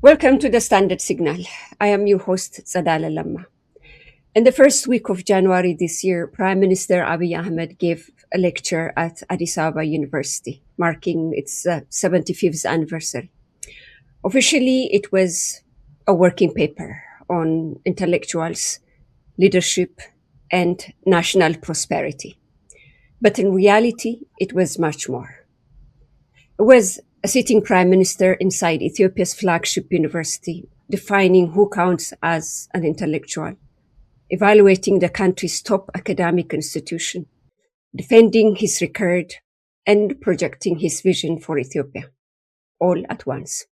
Welcome to the Standard Signal. I am your host, Tsedale Lemma. In the first week of January this year, Prime Minister Abiy Ahmed gave a lecture at Addis Abeba University, marking its 75th anniversary. Officially, it was a working paper on intellectuals, leadership, and national prosperity. But in reality, it was much more. It was a sitting prime minister inside Ethiopia's flagship university, defining who counts as an intellectual, evaluating the country's top academic institution, defending his record, and projecting his vision for Ethiopia, all at once.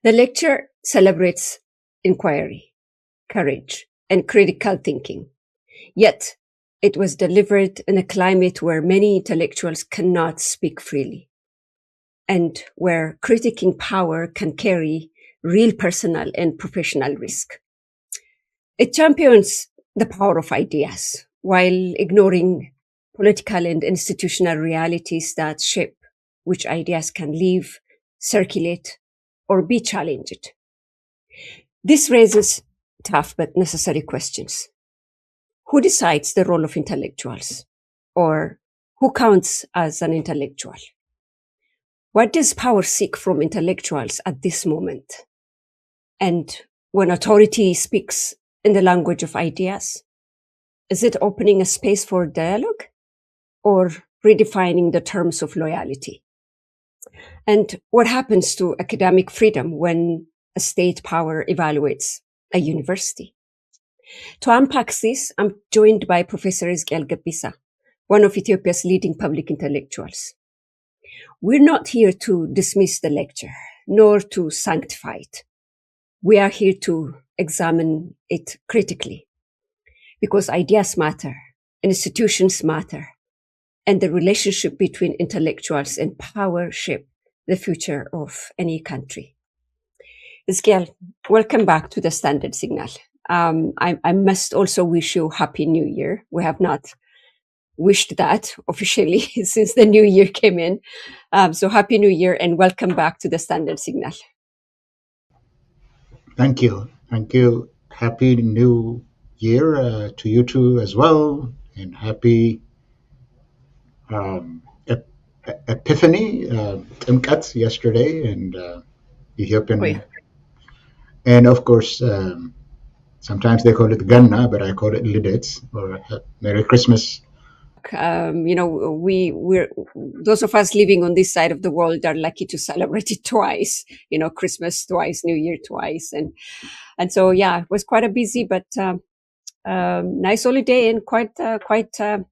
The lecture celebrates inquiry, courage, and critical thinking. Yet, it was delivered in a climate where many intellectuals cannot speak freely, and where critiquing power can carry real personal and professional risk. It champions the power of ideas while ignoring political and institutional realities that shape which ideas can live, circulate, or be challenged. This raises tough but necessary questions. Who decides the role of intellectuals? Or who counts as an intellectual? What does power seek from intellectuals at this moment? And when authority speaks in the language of ideas, is it opening a space for dialogue or redefining the terms of loyalty? And what happens to academic freedom when a state power evaluates a university? To unpack this, I'm joined by Professor Ezekiel Gebissa, one of Ethiopia's leading public intellectuals. We're not here to dismiss the lecture, nor to sanctify it. We are here to examine it critically, because ideas matter, institutions matter, and the relationship between intellectuals and power shape the future of any country. Ezekiel, welcome back to the Standard Signal. I must also wish you Happy New Year. We have not wished that officially since the new year came in. So Happy New Year and welcome back to the Standard Signal. Thank you. Thank you. Happy New Year to you too as well. And happy Epiphany, Timkat yesterday, and Ethiopian. Oh, yeah. And of course, sometimes they call it Ganna, but I call it Lidet, or Merry Christmas. We're those of us living on this side of the world are lucky to celebrate it twice. Christmas twice, New Year twice, and so yeah, it was quite a busy but nice holiday and quite an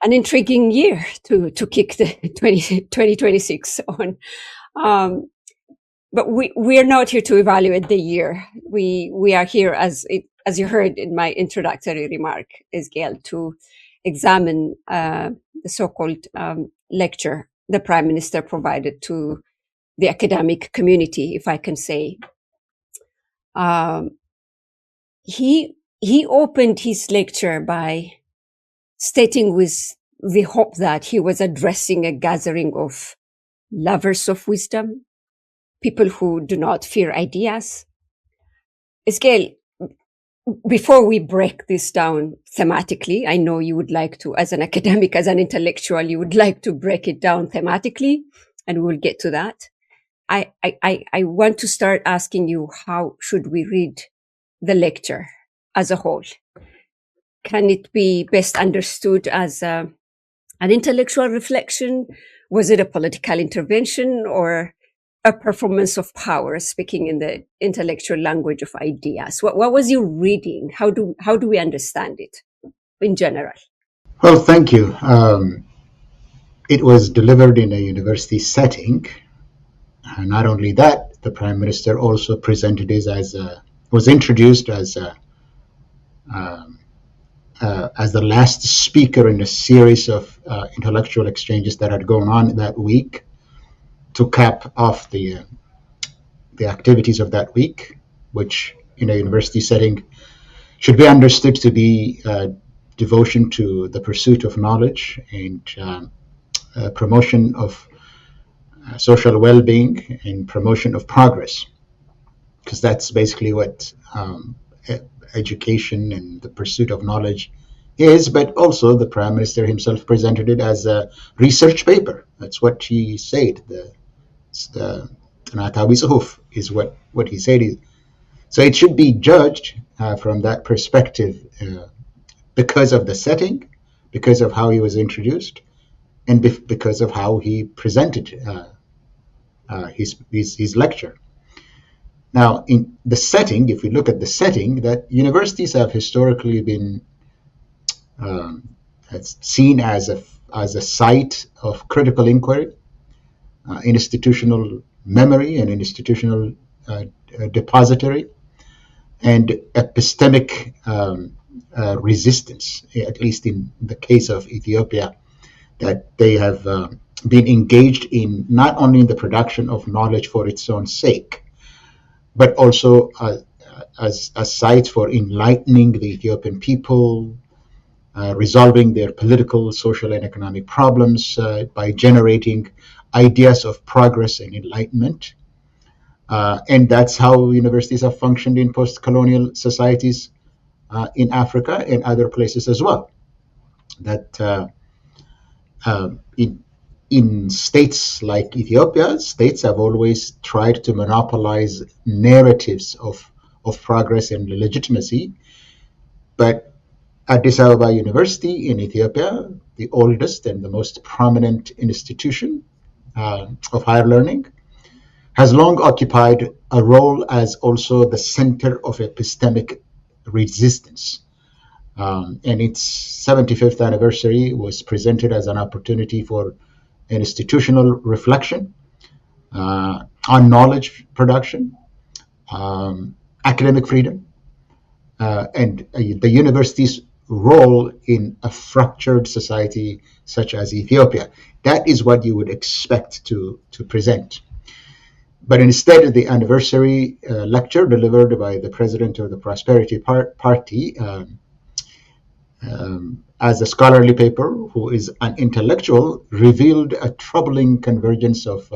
intriguing year to kick the 2026 on. But we are not here to evaluate the year. We are here, as you heard in my introductory remark, Ezekiel, to examine the so-called lecture the Prime Minister provided to the academic community, if I can say. He opened his lecture by stating with the hope that he was addressing a gathering of lovers of wisdom, people who do not fear ideas. Ezekiel, before we break this down thematically, I know you would like to, as an academic, as an intellectual, you would like to break it down thematically, and we'll get to that. I want to start asking you, how should we read the lecture as a whole? Can it be best understood as an intellectual reflection? Was it a political intervention or a performance of power, speaking in the intellectual language of ideas? What was your reading? How do we understand it in general? Well, thank you. It was delivered in a university setting. And not only that, the Prime Minister also presented it was introduced as the last speaker in a series of intellectual exchanges that had gone on that week, to cap off the activities of that week, which in a university setting should be understood to be devotion to the pursuit of knowledge and promotion of social well-being and promotion of progress, because that's basically what education and the pursuit of knowledge is. But also the Prime Minister himself presented it as a research paper. That's what he said. The Tanatawi Suhuf is what he said. So it should be judged from that perspective, because of the setting, because of how he was introduced, and because of how he presented his lecture. Now, in the setting, if we look at the setting, that universities have historically been seen as a site of critical inquiry, institutional memory, and institutional depository, and epistemic resistance, at least in the case of Ethiopia, that they have been engaged in not only the production of knowledge for its own sake, but also as a site for enlightening the Ethiopian people, resolving their political, social, and economic problems by generating ideas of progress and enlightenment. And that's how universities have functioned in post-colonial societies in Africa and other places as well. That in states like Ethiopia, states have always tried to monopolize narratives of progress and legitimacy. But Addis Abeba University in Ethiopia, the oldest and the most prominent institution of higher learning, has long occupied a role as also the center of epistemic resistance. And its 75th anniversary was presented as an opportunity for institutional reflection on knowledge production, academic freedom, and the university's role in a fractured society such as Ethiopia. That is what you would expect to present. But instead, the anniversary lecture delivered by the president of the Prosperity Party, as a scholarly paper, who is an intellectual, revealed a troubling convergence of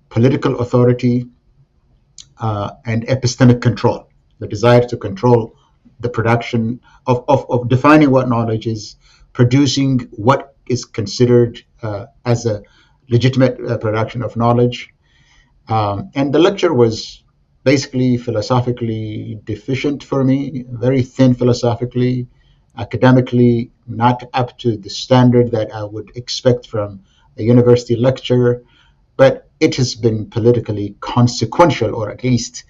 political authority and epistemic control, the desire to control the production of defining what knowledge is, producing what is considered as a legitimate production of knowledge. And the lecture was basically philosophically deficient for me, very thin philosophically, academically not up to the standard that I would expect from a university lecture, but it has been politically consequential, or at least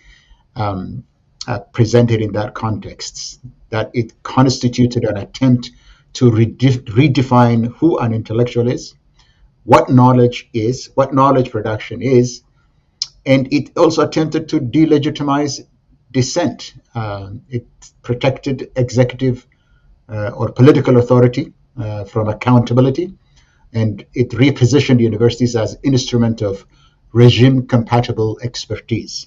presented in that context, that it constituted an attempt to redefine who an intellectual is, what knowledge is, what knowledge production is, and it also attempted to delegitimize dissent. It protected executive or political authority from accountability, and it repositioned universities as instrument of regime-compatible expertise.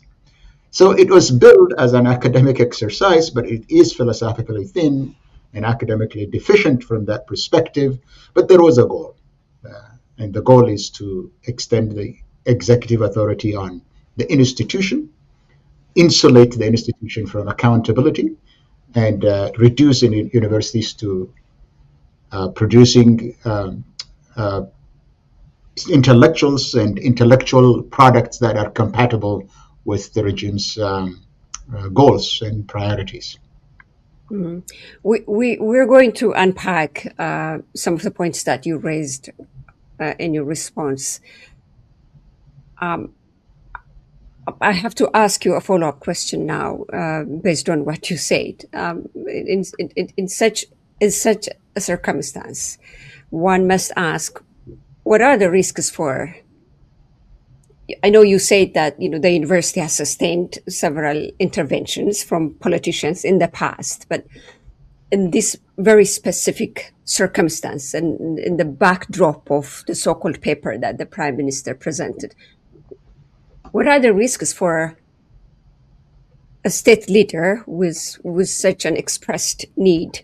So it was billed as an academic exercise, but it is philosophically thin and academically deficient from that perspective. But there was a goal, and the goal is to extend the executive authority on the institution, insulate the institution from accountability, and reduce universities to producing intellectuals and intellectual products that are compatible with the regime's goals and priorities. Mm-hmm. We're going to unpack some of the points that you raised in your response. I have to ask you a follow-up question now, based on what you said. In such a circumstance, one must ask, what are the risks for? I know you said that the university has sustained several interventions from politicians in the past, but in this very specific circumstance and in the backdrop of the so-called paper that the Prime Minister presented, what are the risks for a state leader with such an expressed need,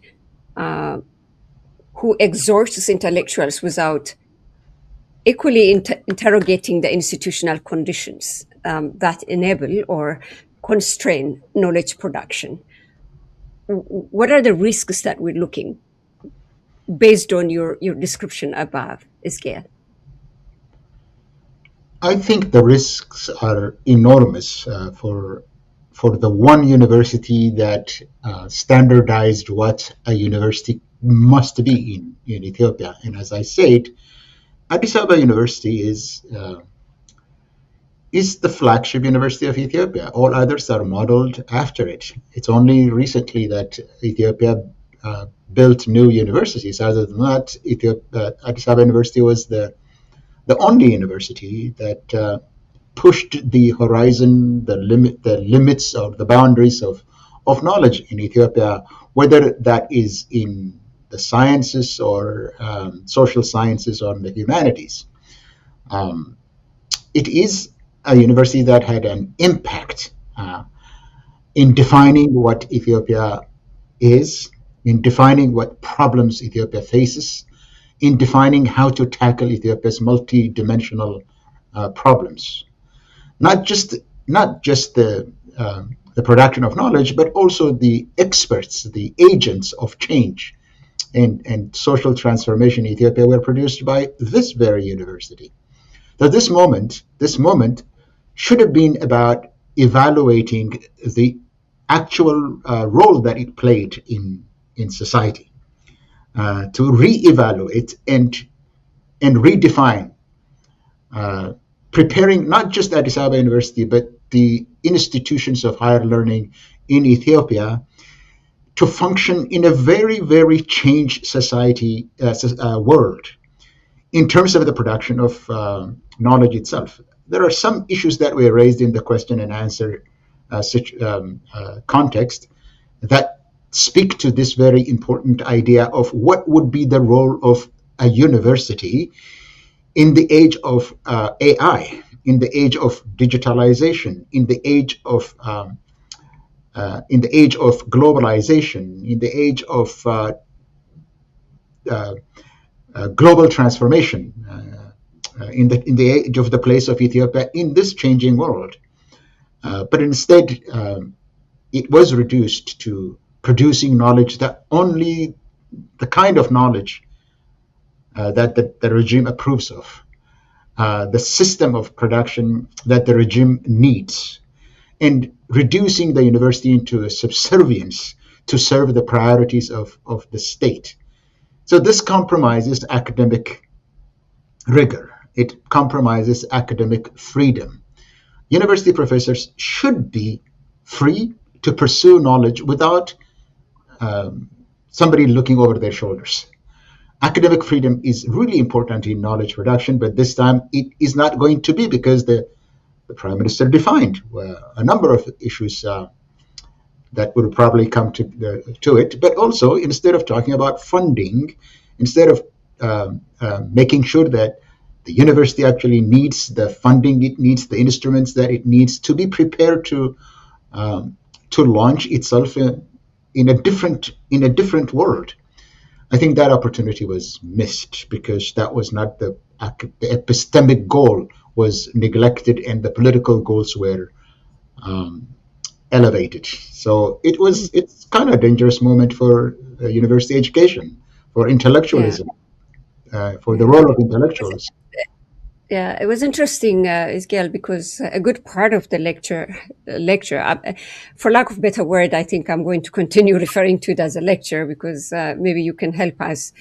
who exhorts intellectuals without equally interrogating the institutional conditions that enable or constrain knowledge production. What are the risks that we're looking based on your description above, Ezekiel? I think the risks are enormous for the one university that standardized what a university must be in Ethiopia. And as I said, Addis Abeba University is the flagship university of Ethiopia. All others are modeled after it. It's only recently that Ethiopia built new universities. Other than that, Addis Ababa University was the only university that pushed the horizon, the limits or the boundaries of knowledge in Ethiopia, whether that is in the sciences or social sciences or the humanities. It is a university that had an impact in defining what Ethiopia is, in defining what problems Ethiopia faces, in defining how to tackle Ethiopia's multi-dimensional problems. Not just the production of knowledge, but also the experts, the agents of change and social transformation in Ethiopia were produced by this very university. So this moment should have been about evaluating the actual role that it played in society, to reevaluate and redefine, preparing not just Addis Ababa University, but the institutions of higher learning in Ethiopia to function in a very, very changed society world in terms of the production of knowledge itself. There are some issues that were raised in the question and answer context that speak to this very important idea of what would be the role of a university in the age of AI, in the age of digitalization, in the age of globalization, in the age of global transformation, in the age of the place of Ethiopia in this changing world. But instead, it was reduced to producing knowledge that only the kind of knowledge that the regime approves of, the system of production that the regime needs, and reducing the university into a subservience to serve the priorities of the state. So this compromises academic rigor. It compromises academic freedom. University professors should be free to pursue knowledge without somebody looking over their shoulders. Academic freedom is really important in knowledge production, but this time it is not going to be because the Prime Minister defined a number of issues that will probably come to it. But also, instead of talking about funding, instead of making sure that the university actually needs the funding it needs, the instruments that it needs to be prepared to launch itself in a different world. I think that opportunity was missed because that was not the epistemic goal was neglected and the political goals were elevated. So it's kind of a dangerous moment for university education, for Yeah, intellectualism, for the yeah. role of intellectuals. Yeah, it was interesting, Isgail, because a good part of the lecture, for lack of a better word, I think I'm going to continue referring to it as a lecture because maybe you can help us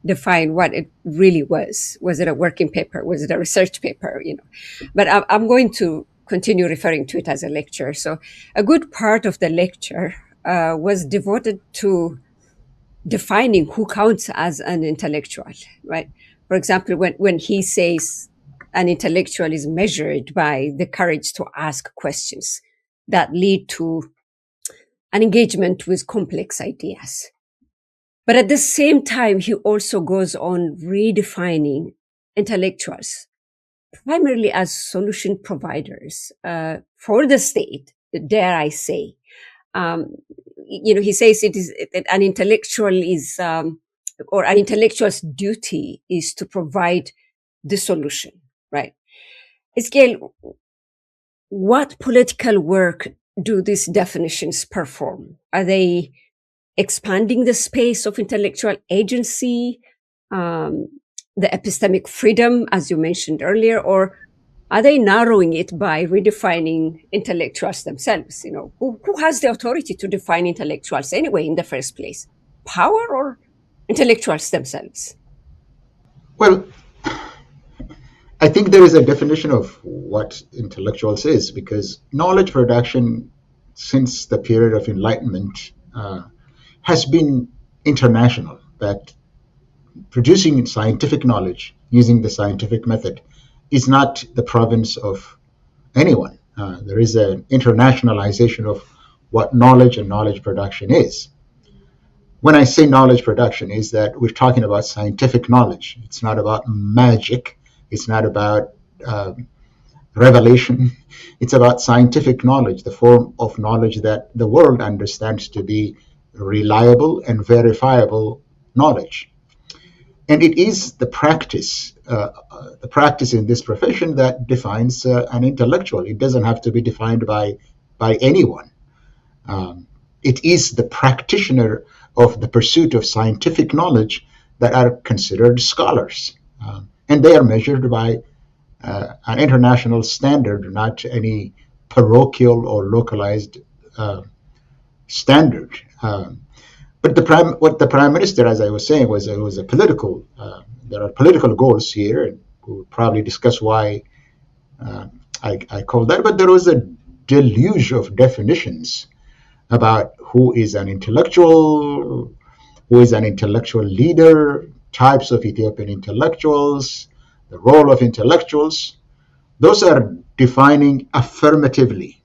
define what it really was. Was it a working paper? Was it a research paper? But I'm going to continue referring to it as a lecture. So a good part of the lecture was devoted to defining who counts as an intellectual, right? For example, when he says an intellectual is measured by the courage to ask questions that lead to an engagement with complex ideas. But at the same time, he also goes on redefining intellectuals primarily as solution providers for the state, dare I say. He says it is an intellectual is, or an intellectual's duty is to provide the solution, right? Ezekiel, what political work do these definitions perform? Are they expanding the space of intellectual agency, the epistemic freedom, as you mentioned earlier, or are they narrowing it by redefining intellectuals themselves? Who has the authority to define intellectuals anyway in the first place? Power or intellectuals themselves? Well, I think there is a definition of what intellectuals is, because knowledge production since the period of Enlightenment has been international. That producing scientific knowledge using the scientific method is not the province of anyone. There is an internationalization of what knowledge and knowledge production is. When I say knowledge production, is that we're talking about scientific knowledge. It's not about magic. It's not about revelation. It's about scientific knowledge, the form of knowledge that the world understands to be reliable and verifiable knowledge. And it is the practice in this profession that defines an intellectual. It doesn't have to be defined by anyone. It is the practitioner of the pursuit of scientific knowledge that are considered scholars. And they are measured by an international standard, not any parochial or localized standard. But what the prime minister, as I was saying, was a political. There are political goals here, and we'll probably discuss why I call that. But there was a deluge of definitions about who is an intellectual, who is an intellectual leader, types of Ethiopian intellectuals, the role of intellectuals. Those are defining affirmatively.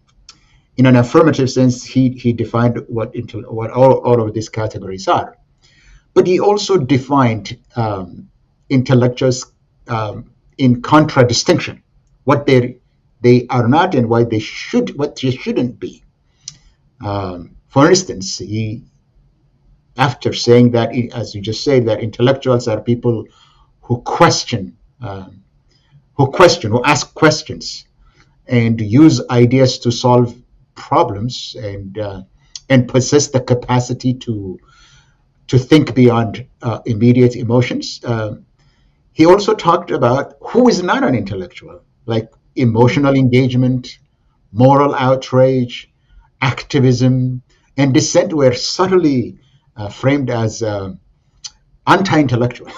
In an affirmative sense, he defined what all of these categories are. But he also defined intellectuals in contradistinction, what they are not and what they shouldn't be. For instance, after saying that, as you just said, that intellectuals are people who who ask questions, and use ideas to solve problems, and possess the capacity to think beyond immediate emotions. He also talked about who is not an intellectual, like emotional engagement, moral outrage, activism, and dissent were subtly framed as anti-intellectual.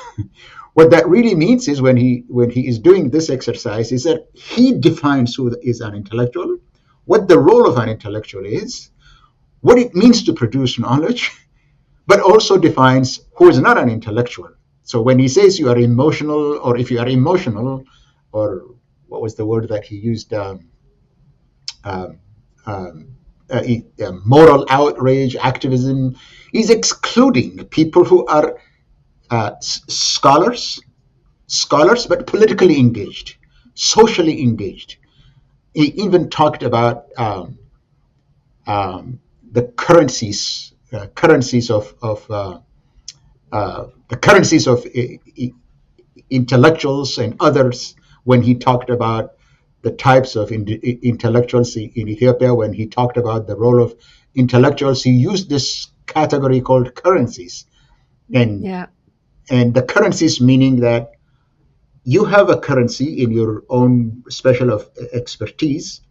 What that really means is when he is doing this exercise is that he defines who is an intellectual, what the role of an intellectual is, what it means to produce knowledge, but also defines who is not an intellectual. So when he says you are emotional, or if you are emotional, or what was the word that he used, moral outrage, activism, he's excluding people who are scholars, but politically engaged, socially engaged. He even talked about the currencies of intellectuals and others when he talked about the types of intellectuals in Ethiopia. When he talked about the role of intellectuals, he used this category called currencies, and the currencies meaning that you have a currency in your own special of expertise,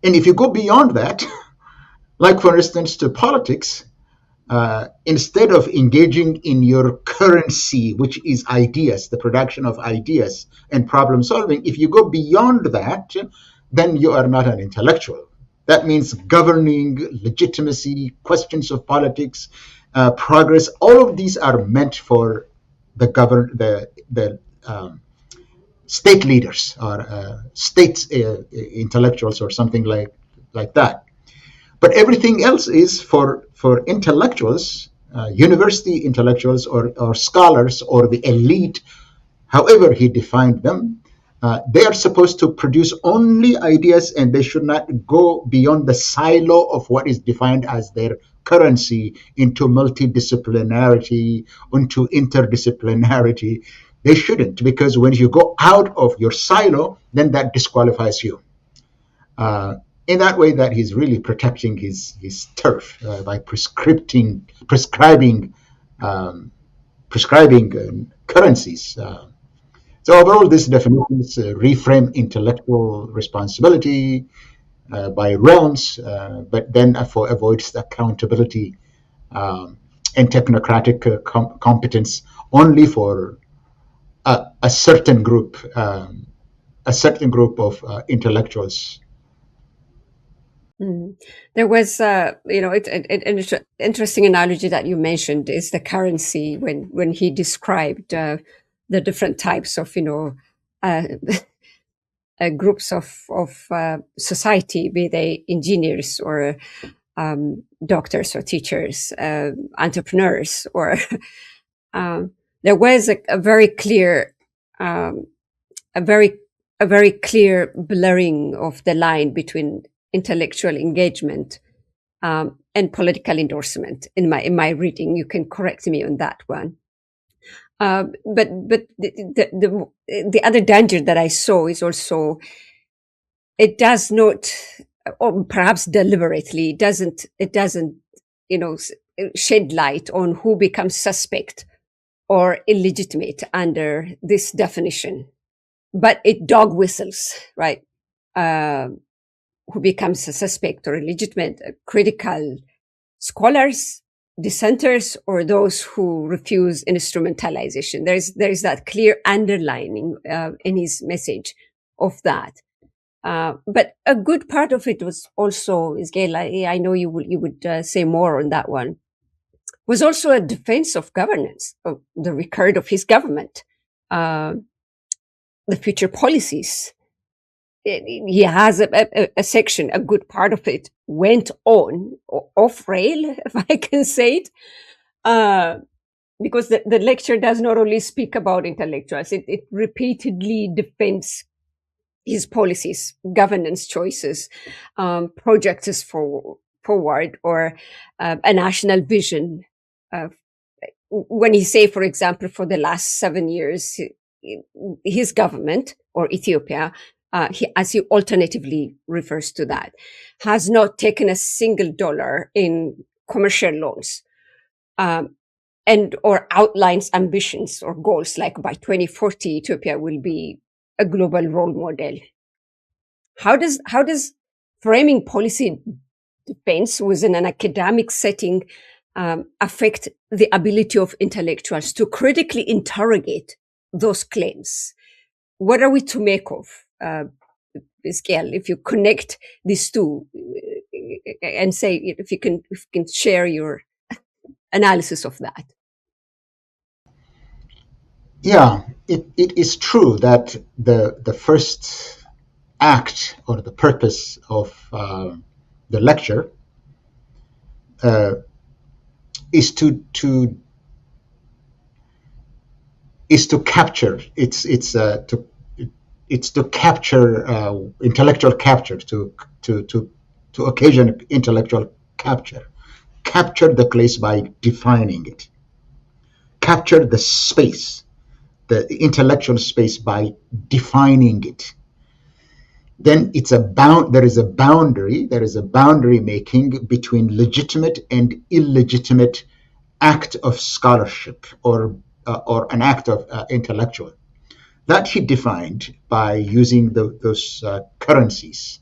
and if you go beyond that, like for instance to politics, instead of engaging in your currency, which is ideas, the production of ideas and problem solving, if you go beyond that, then you are not an intellectual. That means governing, legitimacy, questions of politics, progress. All of these are meant for the state leaders or state intellectuals or something like that. But everything else is for intellectuals, university intellectuals or scholars or the elite, however he defined them. They are supposed to produce only ideas, and they should not go beyond the silo of what is defined as their currency into multidisciplinarity, into interdisciplinarity. They shouldn't, because when you go out of your silo, then that disqualifies you. In that way, that he's really protecting his turf by prescribing currencies. So overall, these definitions reframe intellectual responsibility by realms, but then avoids the accountability and technocratic competence only for a certain group of intellectuals. There was, an interesting analogy that you mentioned is the currency when he described the different types of, groups of society, be they engineers or doctors or teachers, entrepreneurs, or there was a very clear, a very clear blurring of the line between intellectual engagement and political endorsement in my reading. You can correct me on that one. But the other danger that I saw is also it does not, or perhaps deliberately, it doesn't shed light on who becomes suspect or illegitimate under this definition, but it dog whistles, right? Who becomes a suspect or illegitimate, critical scholars, dissenters, or those who refuse instrumentalization. There's that clear underlining in his message of that. But a good part of it was also, Ezekiel, I know you would say more on that one, was also a defense of governance, of the record of his government, the future policies. He has a section, a good part of it went on off rail, if I can say it, because the lecture does not only speak about intellectuals, it repeatedly defends his policies, governance choices, projects forward, or a national vision. When he say, for example, for the last 7 years, his government, or Ethiopia, as he alternatively refers to that, has not taken a single dollar in commercial loans, and or outlines ambitions or goals like by 2040 Ethiopia will be a global role model. How does framing policy defense within an academic setting affect the ability of intellectuals to critically interrogate those claims? What are we to make of? Ezekiel, if you connect these two and say, if you can share your analysis of that. Yeah, it is true that the first act or the purpose of the lecture is to capture it's to capture intellectual capture, to occasion intellectual capture the place by defining it, capture the space, the intellectual space by defining it. Then there is a boundary making between legitimate and illegitimate act of scholarship or an act of intellectual. That he defined by using those currencies.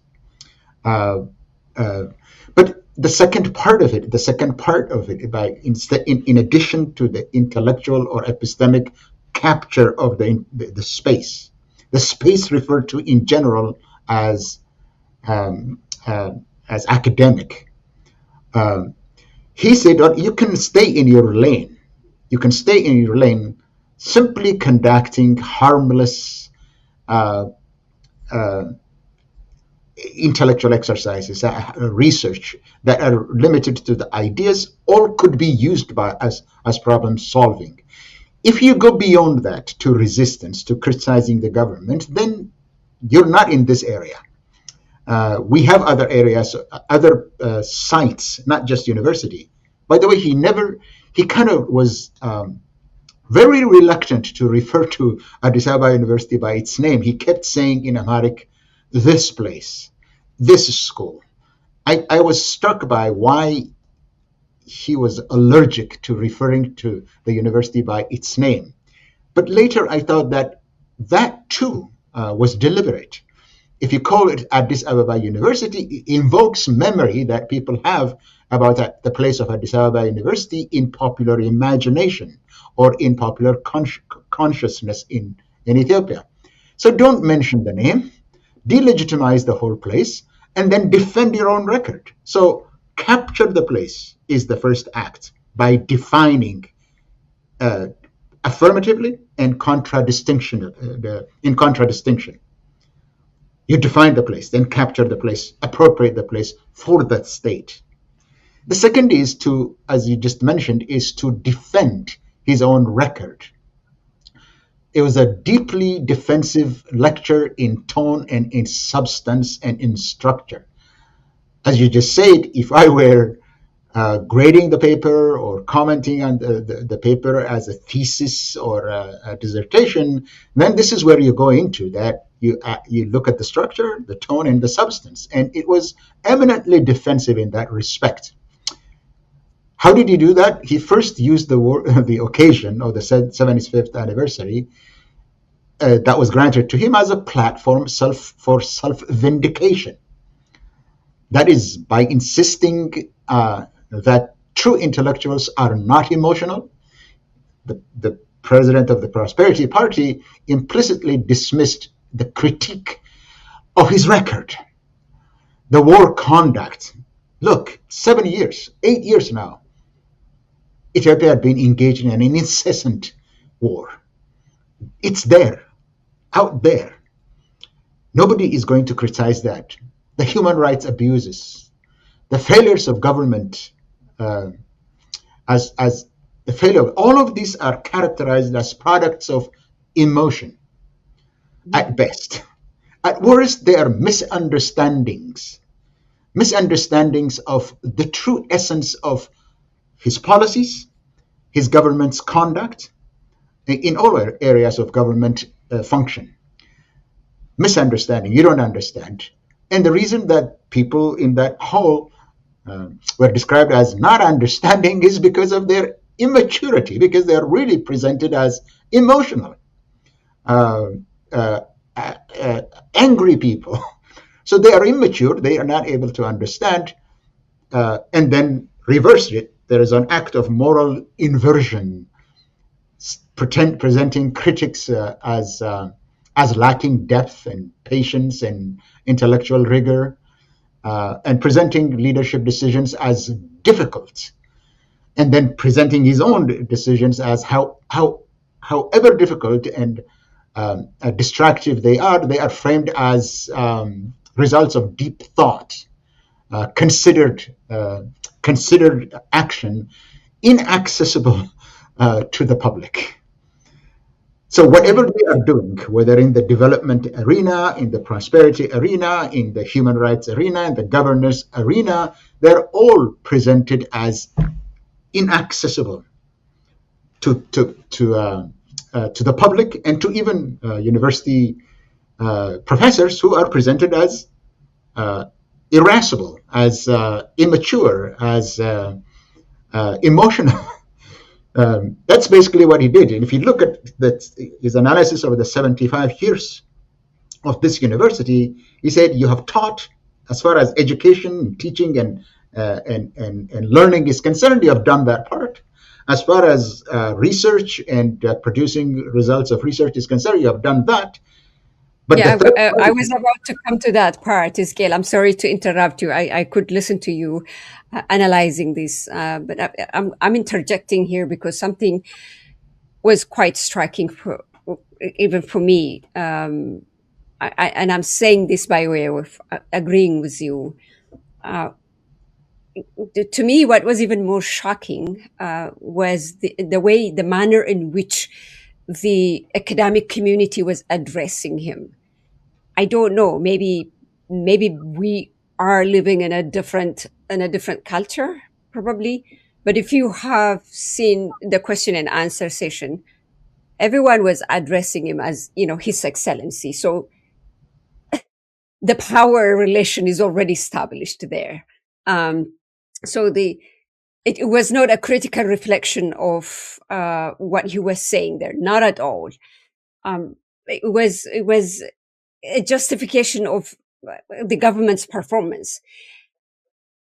But the second part of it, in addition to the intellectual or epistemic capture of the space referred to in general as academic. He said, you can stay in your lane. You can stay in your lane simply conducting harmless intellectual exercises, research that are limited to the ideas, all could be used as problem solving. If you go beyond that to resistance, to criticizing the government, then you're not in this area. We have other areas, other sites, not just university. By the way, he kind of was very reluctant to refer to Addis Ababa University by its name. He kept saying in Amharic, this place, this school. I was struck by why he was allergic to referring to the university by its name. But later I thought that that too was deliberate. If you call it Addis Ababa University, it invokes memory that people have about the place of Addis Ababa University in popular imagination or in popular consciousness in Ethiopia. So don't mention the name, delegitimize the whole place, and then defend your own record. So capture the place is the first act by defining affirmatively and in contradistinction. You define the place, then capture the place, appropriate the place for that state. The second is to, as you just mentioned, is to defend his own record. It was a deeply defensive lecture in tone and in substance and in structure. As you just said, if I were grading the paper or commenting on the paper as a thesis or a dissertation, then this is where you go into that. You look at the structure, the tone, and the substance. And it was eminently defensive in that respect. How did he do that? He first used the occasion of the 75th anniversary that was granted to him as a platform for self-vindication. That is, by insisting that true intellectuals are not emotional. The president of the Prosperity Party implicitly dismissed the critique of his record, the war conduct. Look, 7 years, 8 years now, Ethiopia had been engaged in an incessant war. It's there, out there. Nobody is going to criticize that. The human rights abuses, the failures of government, as the failure, all of these are characterized as products of emotion at best. At worst, they are misunderstandings of the true essence of his policies, his government's conduct in all areas of government function. Misunderstanding, you don't understand. And the reason that people in that hall were described as not understanding is because of their immaturity, because they are really presented as emotional, angry people. So they are immature, they are not able to understand, and then reverse it. There is an act of moral inversion, presenting critics as lacking depth and patience and intellectual rigor, and presenting leadership decisions as difficult, and then presenting his own decisions as however difficult and distractive they are framed as results of deep thought, considered action, inaccessible to the public. So whatever they are doing, whether in the development arena, in the prosperity arena, in the human rights arena, in the governance arena, they're all presented as inaccessible to the public and to even university professors who are presented as irascible, as immature, as emotional. That's basically what he did. And if you look at his analysis over the 75 years of this university, he said, you have taught, as far as education, teaching, and learning is concerned, you have done that part. As far as research and producing results of research is concerned, you have done that. But yeah, I was about to come to that part, Ezekiel. I'm sorry to interrupt you. I could listen to you analyzing this, but I'm interjecting here because something was quite striking even for me. And I'm saying this by way of agreeing with you. To me, what was even more shocking was the manner in which the academic community was addressing him. I don't know. Maybe we are living in a different culture, probably. But if you have seen the question and answer session, everyone was addressing him as, His Excellency. So the power relation is already established there. So it was not a critical reflection of what he was saying there, not at all. It was a justification of the government's performance.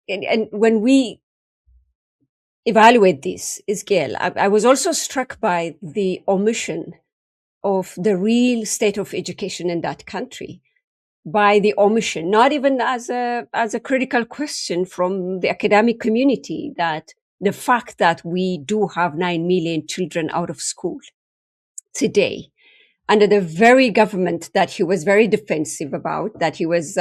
And when we evaluate this, Ezekiel, I was also struck by the omission of the real state of education in that country, by the omission, not even as a critical question from the academic community, that the fact that we do have 9 million children out of school today, under the very government that he was very defensive about, that he was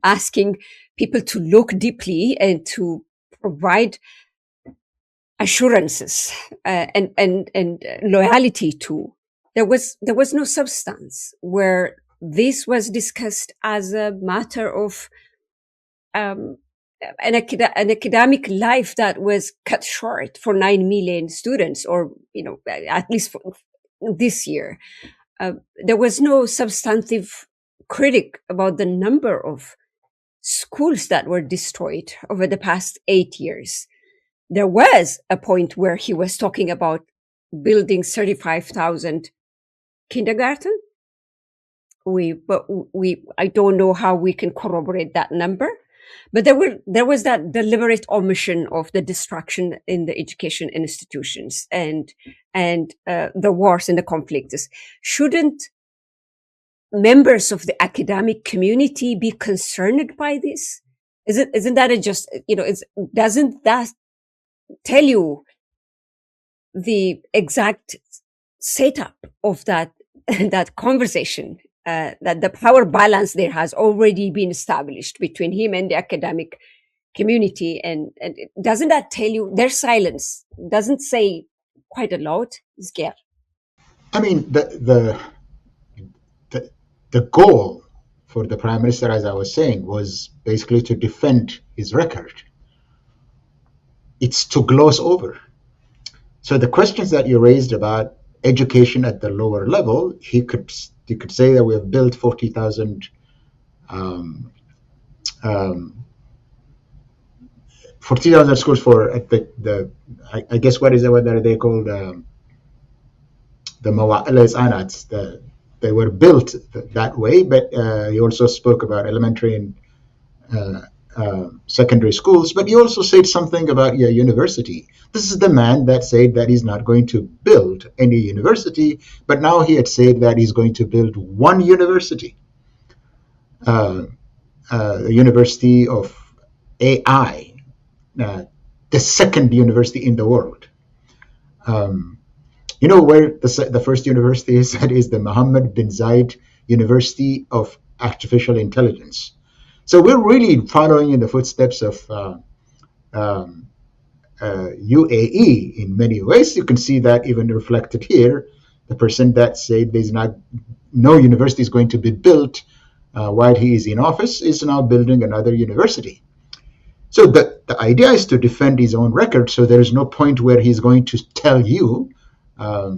asking people to look deeply and to provide assurances and loyalty to. There was no substance where this was discussed as a matter of an academic life that was cut short for 9 million students, or at least for this year. There was no substantive critic about the number of schools that were destroyed over the past 8 years. There was a point where he was talking about building 35,000 kindergarten. I don't know how we can corroborate that number, but there was that deliberate omission of the destruction in the education institutions and the wars and the conflicts. Shouldn't members of the academic community be concerned by this? Isn't that doesn't that tell you the exact setup of that conversation? That the power balance there has already been established between him and the academic community, and doesn't that tell you their silence doesn't say quite a lot? Zger. I mean, the goal for the prime minister, as I was saying, was basically to defend his record. It's to gloss over. So the questions that you raised about education at the lower level, you could say that we have built 40,000 schools for I guess what are they called, the Mawa'ales Anats. They were built that way, but he also spoke about elementary and secondary schools, but he also said something about university. This is the man that said that he's not going to build any university, but now he had said that he's going to build one university, the University of AI, the second university in the world. You know where the first university is? That is the Mohammed bin Zayed University of Artificial Intelligence. So we're really following in the footsteps of UAE in many ways. You can see that even reflected here. The person that said no university is going to be built while he is in office is now building another university. So the idea is to defend his own record. So there is no point where he's going to tell you that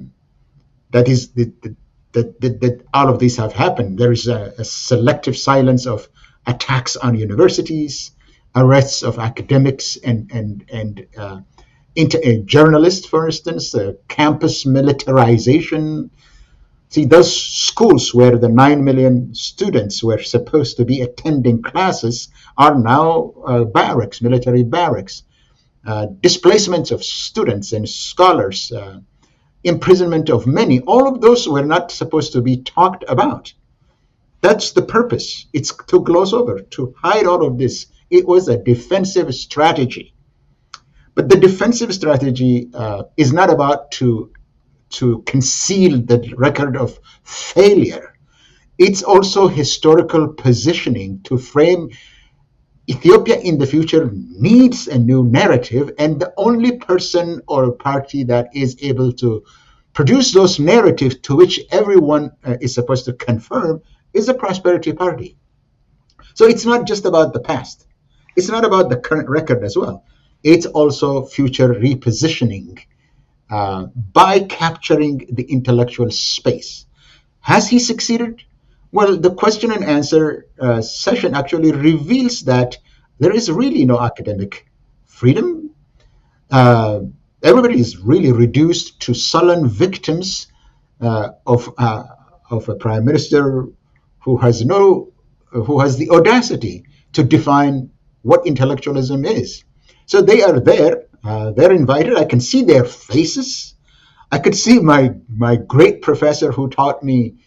all of these have happened. There is a selective silence of attacks on universities, arrests of academics and journalists, for instance, campus militarization. See, those schools where the 9 million students were supposed to be attending classes are now barracks, military barracks. Displacement of students and scholars, imprisonment of many, all of those were not supposed to be talked about. That's the purpose. It's to gloss over, to hide all of this. It was a defensive strategy. But the defensive strategy is not about to conceal the record of failure. It's also historical positioning to frame Ethiopia in the future needs a new narrative, and the only person or party that is able to produce those narratives to which everyone is supposed to confirm is a prosperity party. So it's not just about the past. It's not about the current record as well. It's also future repositioning by capturing the intellectual space. Has he succeeded? Well, the question and answer session actually reveals that there is really no academic freedom. Uh, Everybody is really reduced to sullen victims of a prime minister who has the audacity to define what intellectualism is. So they are there. They're invited. I can see their faces. I could see my great professor who taught me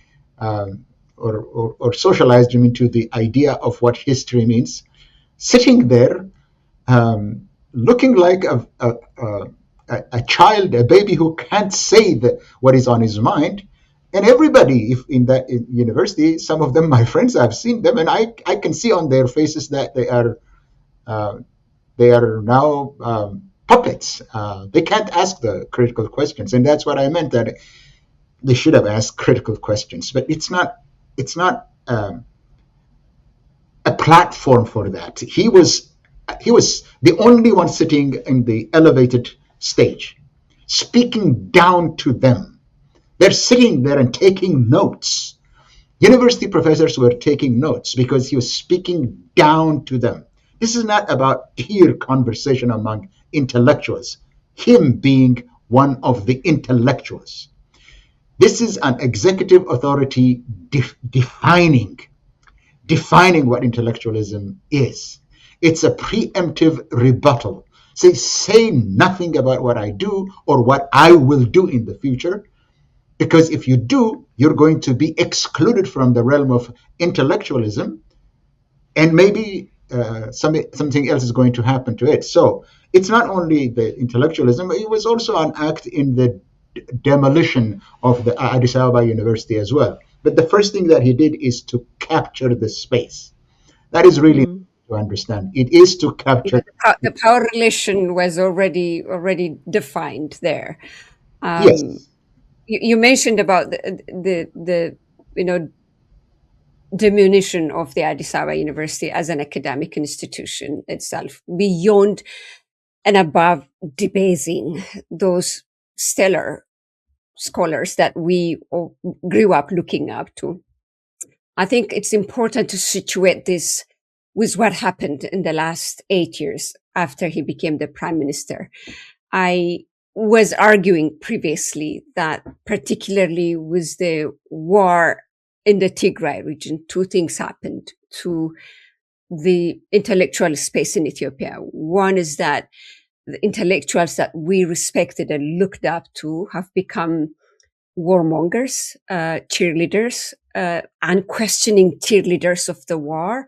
or socialized me into the idea of what history means, sitting there, looking like a child, a baby who can't say what is on his mind. And everybody, if in that university, some of them, my friends, I've seen them, and I can see on their faces that they are now puppets. They can't ask the critical questions, and that's what I meant, that they should have asked critical questions. But it's not a platform for that. He was the only one sitting in the elevated stage, speaking down to them. They're sitting there and taking notes. University professors were taking notes because he was speaking down to them. This is not about peer conversation among intellectuals, him being one of the intellectuals. This is an executive authority defining what intellectualism is. It's a preemptive rebuttal. Say nothing about what I do or what I will do in the future, because if you do, you're going to be excluded from the realm of intellectualism, and maybe something else is going to happen to it. So it's not only the intellectualism, it was also an act in the demolition of the Addis Abeba University as well. But the first thing that he did is to capture the space. That is really to understand. It is to capture. The power relation was already defined there. Yes. You mentioned about the diminution of the Addis Ababa University as an academic institution itself, beyond and above debasing those stellar scholars that we all grew up looking up to. I think it's important to situate this with what happened in the last 8 years after he became the prime minister. I was arguing previously that particularly with the war in the Tigray region, two things happened to the intellectual space in Ethiopia. One is that the intellectuals that we respected and looked up to have become warmongers, cheerleaders, unquestioning cheerleaders of the war.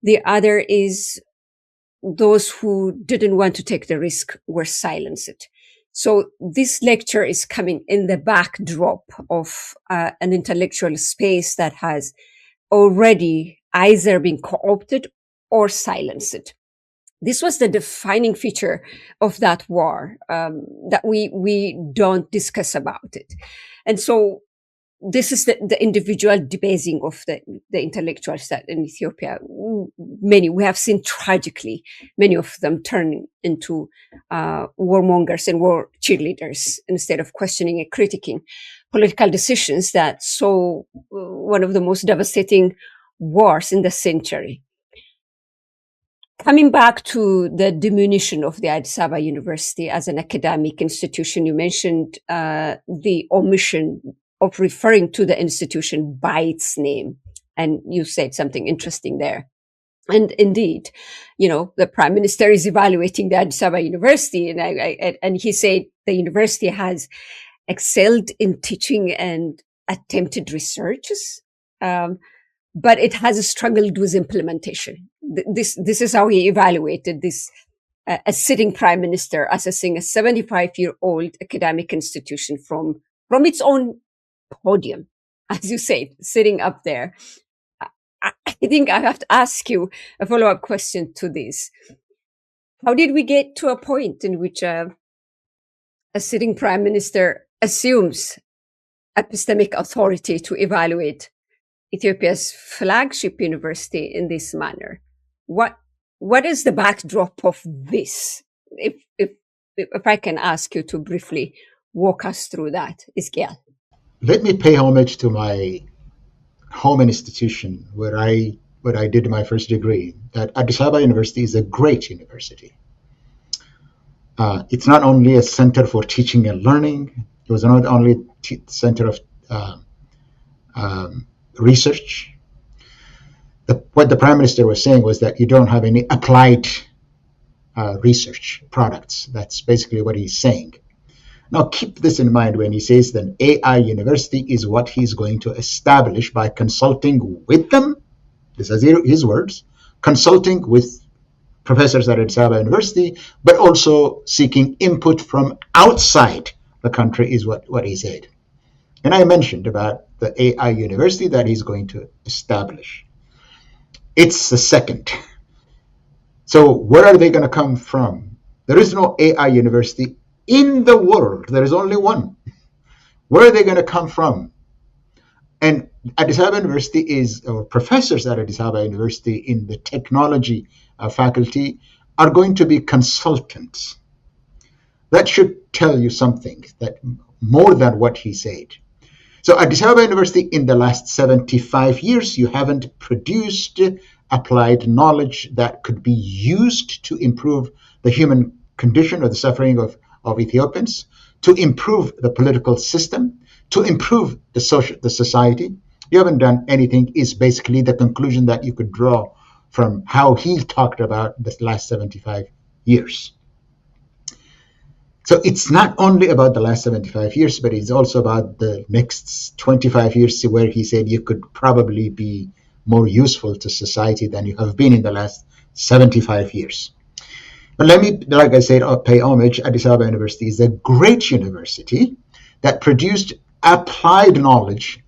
The other is those who didn't want to take the risk were silenced. So this lecture is coming in the backdrop of an intellectual space that has already either been co-opted or silenced. This was the defining feature of that war, that we don't discuss about it. And so this is the individual debasing of the intellectuals that in Ethiopia. We have seen tragically, many of them turn into warmongers and war cheerleaders instead of questioning and critiquing political decisions that saw one of the most devastating wars in the century. Coming back to the diminution of the Addis Ababa University as an academic institution, you mentioned the omission of referring to the institution by its name. And you said something interesting there. And indeed, the prime minister is evaluating the Addis Ababa University. And he said the university has excelled in teaching and attempted researches, but it has struggled with implementation. This is how he evaluated this, a sitting prime minister assessing a 75-year-old academic institution from its own podium, as you said, sitting up there. I think I have to ask you a follow-up question to this. How did we get to a point in which a sitting prime minister assumes epistemic authority to evaluate Ethiopia's flagship university in this manner? What is the backdrop of this? If I can ask you to briefly walk us through that, Ezekiel? Let me pay homage to my home institution where I did my first degree. That Addis Abeba University is a great university. It's not only a center for teaching and learning. It was not only a center of research. What the Prime Minister was saying was that you don't have any applied research products. That's basically what he's saying. Now, keep this in mind when he says that AI University is what he's going to establish by consulting with them. This is his words, consulting with professors at Addis Ababa University, but also seeking input from outside the country is what he said. And I mentioned about the AI University that he's going to establish. It's the second. So where are they going to come from? There is no AI University in the world. There is only one. Where are they going to come from? And Addis Ababa University or professors at Addis Ababa University in the technology faculty are going to be consultants. That should tell you something, that more than what he said. So Addis Ababa University, in the last 75 years, you haven't produced applied knowledge that could be used to improve the human condition or the suffering of Ethiopians, to improve the political system, to improve the society. You haven't done anything, is basically the conclusion that you could draw from how he talked about the last 75 years. So it's not only about the last 75 years, but it's also about the next 25 years, where he said you could probably be more useful to society than you have been in the last 75 years. But let me, like I said, pay homage. Addis Ababa University is a great university that produced applied knowledge,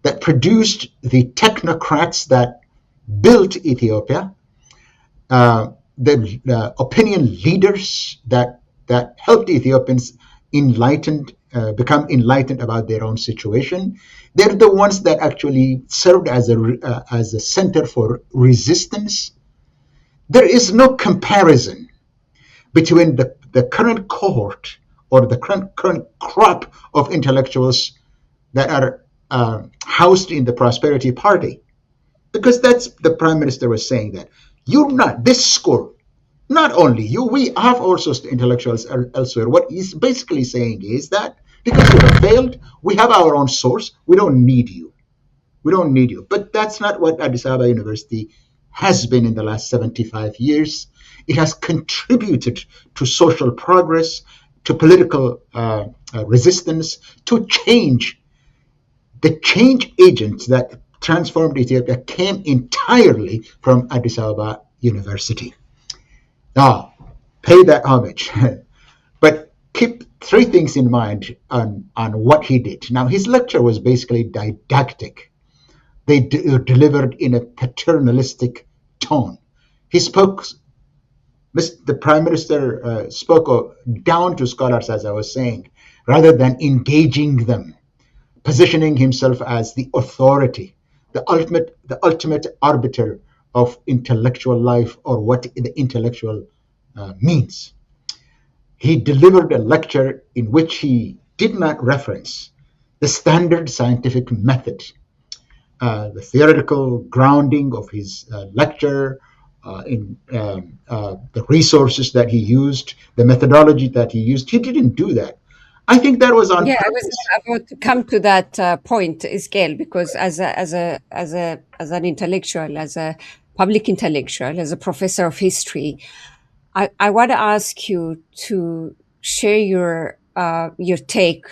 that produced the technocrats that built Ethiopia, the opinion leaders that helped Ethiopians become enlightened about their own situation. They're the ones that actually served as a center for resistance. There is no comparison between the current cohort or the current crop of intellectuals that are housed in the Prosperity Party, because that's the Prime Minister was saying that you're not this school. Not only you, we have also intellectuals elsewhere. What he's basically saying is that because you have failed, we have our own source. We don't need you. We don't need you. But that's not what Addis Ababa University has been in the last 75 years. It has contributed to social progress, to political resistance, to change. The change agents that transformed Ethiopia came entirely from Addis Ababa University. Now, pay that homage. But keep three things in mind on what he did. Now, his lecture was basically didactic. They delivered in a paternalistic tone. He spoke, the Prime Minister spoke down to scholars, as I was saying, rather than engaging them, positioning himself as the authority, the ultimate arbiter of intellectual life, or what the intellectual means. He delivered a lecture in which he did not reference the standard scientific method, the theoretical grounding of his lecture, in the resources that he used, the methodology that he used. He didn't do that. I think that was on Yeah, I purpose. was about to come to that point, Ezekiel, because as an intellectual, as a public intellectual, as a professor of history, I want to ask you to share your take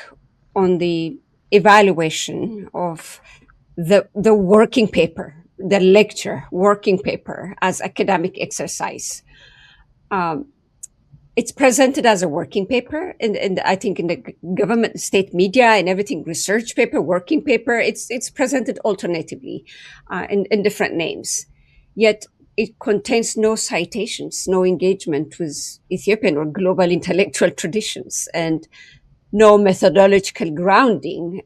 on the evaluation of the working paper, the lecture working paper as academic exercise. It's presented as a working paper, and I think in the government, state media, and everything, research paper, working paper. It's presented alternatively, in different names. Yet it contains no citations, no engagement with Ethiopian or global intellectual traditions, and no methodological grounding.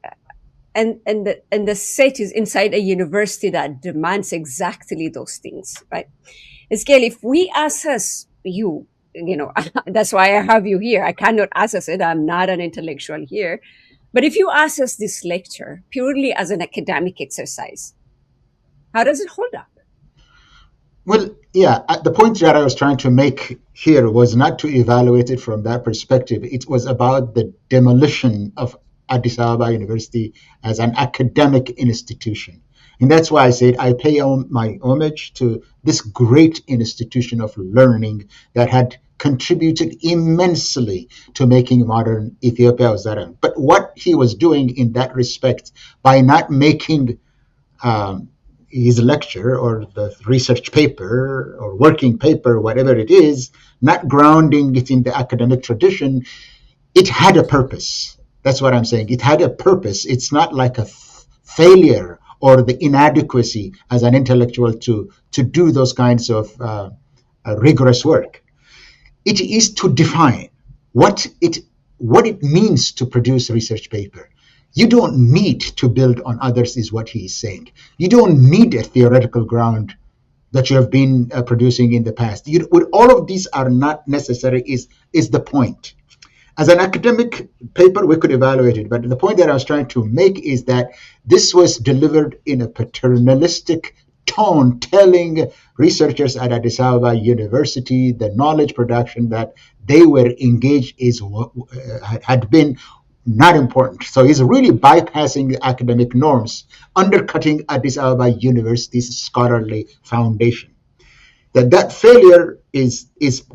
And the set is inside a university that demands exactly those things, right? Ezekiel, if we assess you that's why I have you here. I cannot assess it. I'm not an intellectual here. But if you assess this lecture purely as an academic exercise, how does it hold up? Well, yeah, the point that I was trying to make here was not to evaluate it from that perspective. It was about the demolition of Addis Ababa University as an academic institution. And that's why I said I pay my homage to this great institution of learning that had contributed immensely to making modern Ethiopia was that. But what he was doing in that respect by not making um, his lecture or the research paper or working paper, whatever it is, not grounding it in the academic tradition, it had a purpose. That's what I'm saying. It had a purpose. It's not like a failure or the inadequacy as an intellectual to do those kinds of rigorous work. It is to define what it means to produce a research paper. You don't need to build on others, is what he is saying. You don't need a theoretical ground that you have been producing in the past. All of these are not necessary, is the point. As an academic paper, we could evaluate it, but the point that I was trying to make is that this was delivered in a paternalistic tone, telling researchers at Addis Ababa University the knowledge production that they were engaged had been not important. So he's really bypassing the academic norms, undercutting Addis Ababa University's scholarly foundation. That failure is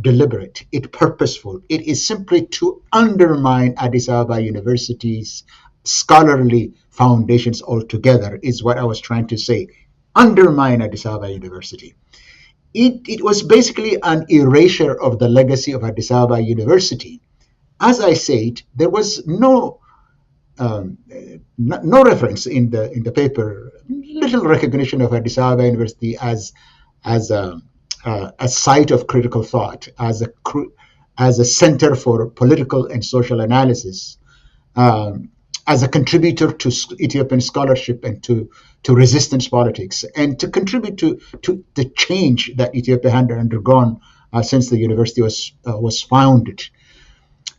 deliberate, it's purposeful. It is simply to undermine Addis Ababa University's scholarly foundations altogether, is what I was trying to say. Undermine Addis Ababa University. It was basically an erasure of the legacy of Addis Ababa University. As I said, there was um, no reference in the paper, little recognition of Addis Ababa University as a site of critical thought, as a center for political and social analysis, um, as a contributor to Ethiopian scholarship and to resistance politics, and to contribute to the change that Ethiopia had undergone since the university was founded.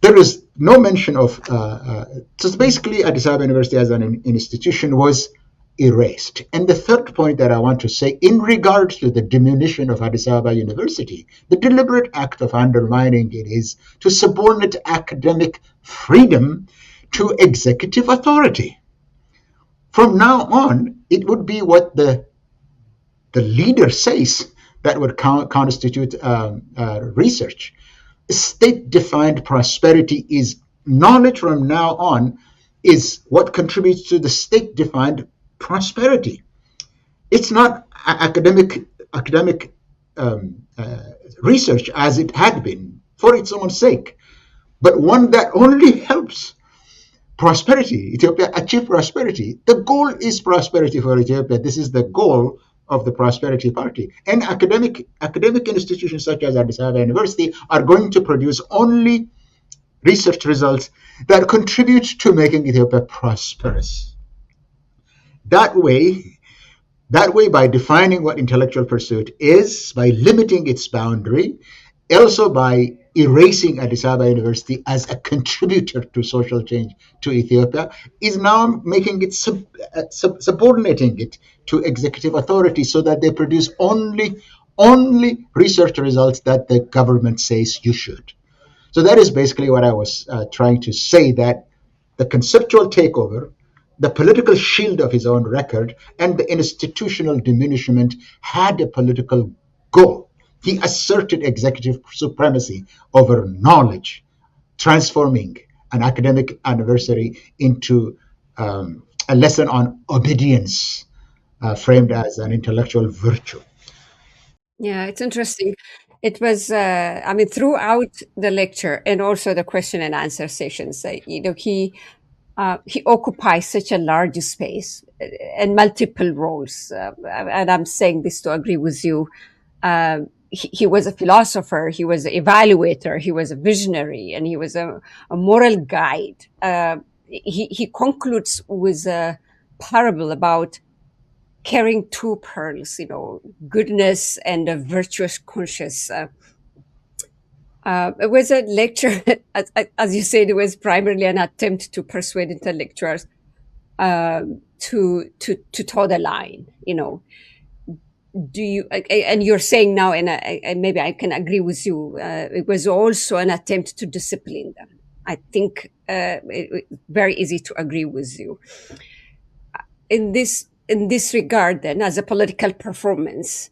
There is no mention of, so basically Addis Ababa University as an institution was erased. And the third point that I want to say in regards to the diminution of Addis Ababa University, the deliberate act of undermining it is to subordinate academic freedom to executive authority. From now on, it would be what the leader says that would constitute research. State-defined prosperity is knowledge from now on is what contributes to the state-defined prosperity. It's not academic um, uh, research as it had been for its own sake, but one that only helps prosperity, Ethiopia achieve prosperity. The goal is prosperity for Ethiopia. This is the goal of the Prosperity Party. And academic institutions such as Addis Ababa University are going to produce only research results that contribute to making Ethiopia prosperous. That way, by defining what intellectual pursuit is, by limiting its boundary, also by erasing Addis Ababa University as a contributor to social change to Ethiopia, is now making it subordinating it to executive authority so that they produce only research results that the government says you should. So that is basically what I was trying to say, that the conceptual takeover, the political shield of his own record, and the institutional diminishment had a political goal. He asserted executive supremacy over knowledge, transforming an academic anniversary into a lesson on obedience, framed as an intellectual virtue. Yeah, it's interesting. It was, I mean, throughout the lecture and also the question and answer sessions, he occupies such a large space and multiple roles. And I'm saying this to agree with you. He was a philosopher, he was an evaluator, he was a visionary, and he was a moral guide. He concludes with a parable about carrying two pearls, goodness and a virtuous conscience. It was a lecture, as you said, it was primarily an attempt to persuade intellectuals to toe the line. Do you? And you're saying now, and maybe I can agree with you. It was also an attempt to discipline them. I think very easy to agree with you in this regard. Then, as a political performance,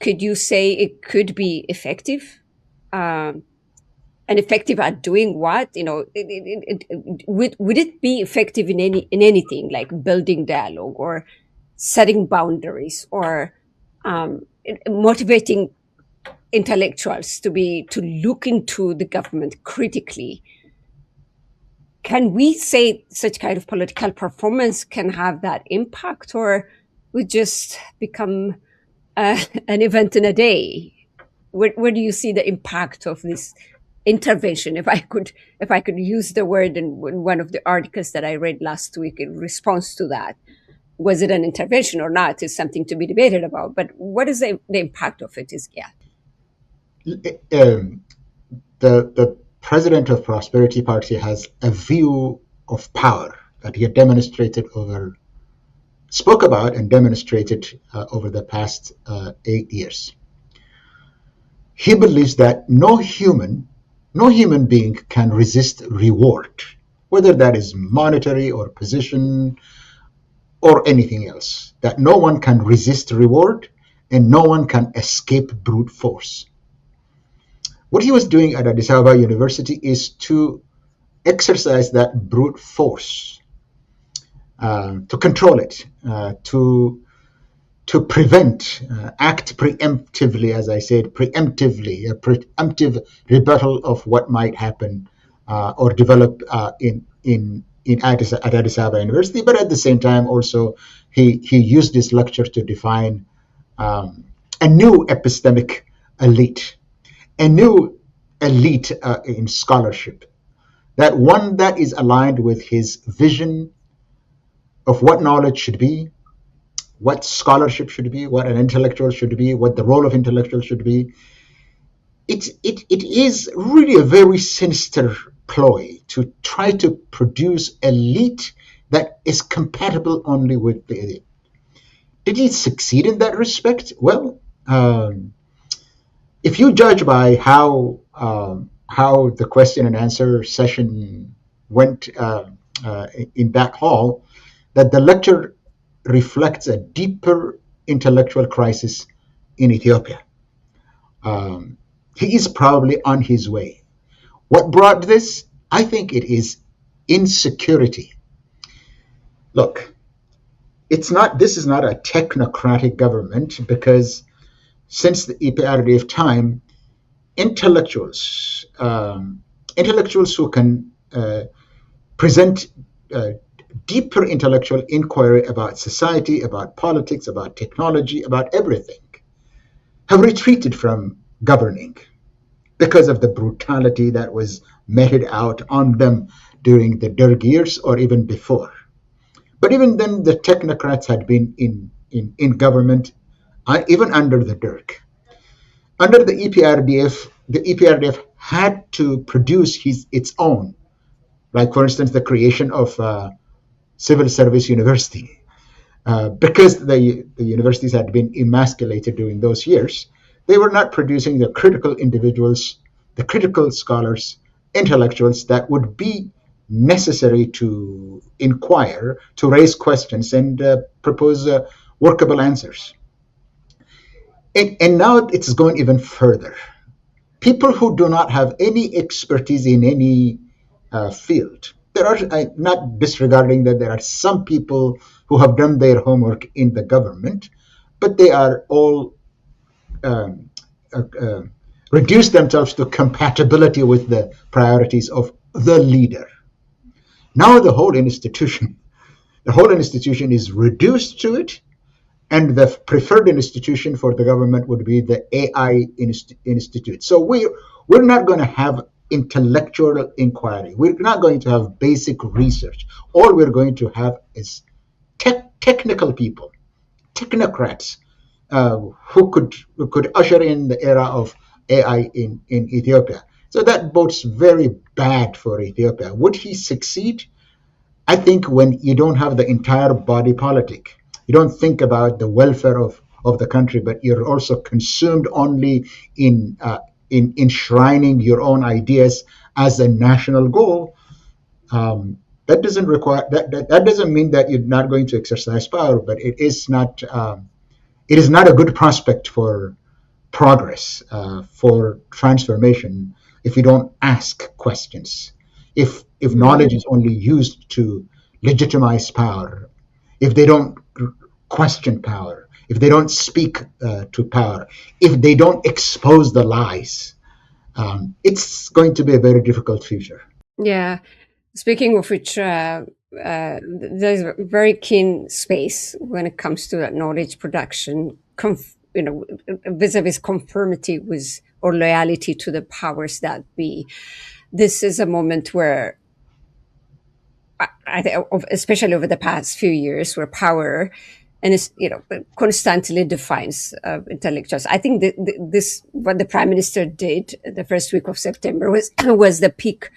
could you say it could be effective? Um, and effective at doing what? Would it be effective in anything like building dialogue or setting boundaries or motivating intellectuals to look into the government critically? Can we say such kind of political performance can have that impact, or would just become an event in a day? Where do you see the impact of this intervention, if I could use the word in one of the articles that I read last week in response to that? Was it an intervention or not is something to be debated about, but what is the impact of it? The president of Prosperity Party has a view of power that he had spoke about and demonstrated over the past 8 years. He believes that no human being can resist reward, whether that is monetary or position or anything else, that no one can resist reward and no one can escape brute force. What he was doing at Addis Abeba University is to exercise that brute force, to control it, to prevent, act preemptively, as I said, a preemptive rebuttal of what might happen or develop at Addis Abeba University. But at the same time, also, he used this lecture to define a new epistemic elite, a new elite in scholarship, that one that is aligned with his vision of what knowledge should be, what scholarship should be, what an intellectual should be, what the role of intellectual should be. It is really a very sinister ploy to try to produce elite that is compatible only with the elite. Did he succeed in that respect? Well, if you judge by how the question and answer session went in that hall, that the lecture reflects a deeper intellectual crisis in Ethiopia. He is probably on his way. What brought this? I think it is insecurity. Look, this is not a technocratic government, because since the EPRDF time, intellectuals who can present deeper intellectual inquiry about society, about politics, about technology, about everything, have retreated from governing because of the brutality that was meted out on them during the Derg years or even before. But even then, the technocrats had been in government, even under the Derg. Under the EPRDF had to produce its own, like, for instance, the creation of Civil Service University. Because the universities had been emasculated during those years, they were not producing the critical individuals, the critical scholars, intellectuals that would be necessary to inquire, to raise questions, and propose workable answers. And now it's going even further. People who do not have any expertise in any field. There are, not disregarding that there are some people who have done their homework in the government, but they are all reduce themselves to compatibility with the priorities of the leader. Now the whole institution is reduced to it, and the preferred institution for the government would be the AI Institute. So we're not going to have intellectual inquiry. We're not going to have basic research. All we're going to have is technical people, technocrats, who could usher in the era of AI in Ethiopia. So that bodes very bad for Ethiopia. Would he succeed? I think when you don't have the entire body politic, you don't think about the welfare of the country, but you're also consumed only in enshrining your own ideas as a national goal. That doesn't require that doesn't mean that you're not going to exercise power, but it is not a good prospect for progress, for transformation, if you don't ask questions. If knowledge is only used to legitimize power, if they don't question power, if they don't speak to power, if they don't expose the lies, it's going to be a very difficult future. Yeah. Speaking of which, there's a very keen space when it comes to that knowledge production, vis-a-vis conformity with or loyalty to the powers that be. This is a moment where I think, especially over the past few years, where power and it's constantly defines intellectuals. I think this what the prime minister did the first week of September was the peak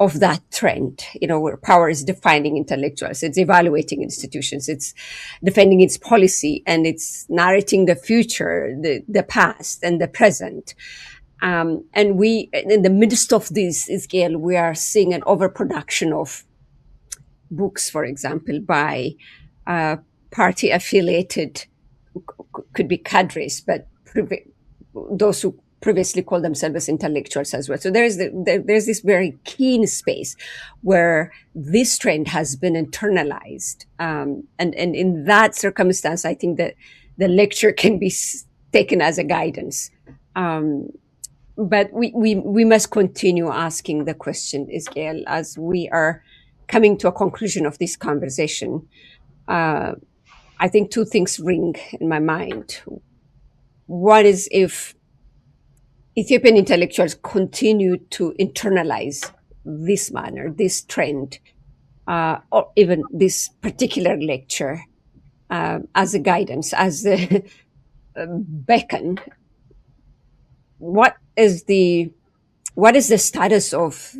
of that trend, where power is defining intellectuals, it's evaluating institutions, it's defending its policy, and it's narrating the future, the past, and the present. And we, in the midst of this, Ezekiel, we are seeing an overproduction of books, for example, by party-affiliated, could be cadres, but those who previously called themselves intellectuals as well. So there's this very keen space where this trend has been internalized. And in that circumstance, I think that the lecture can be taken as a guidance. But we must continue asking the question, Ezekiel, as we are coming to a conclusion of this conversation. I think two things ring in my mind. One is if Ethiopian intellectuals continue to internalize this manner, this trend, or even this particular lecture as a guidance, as a beacon, what is the status of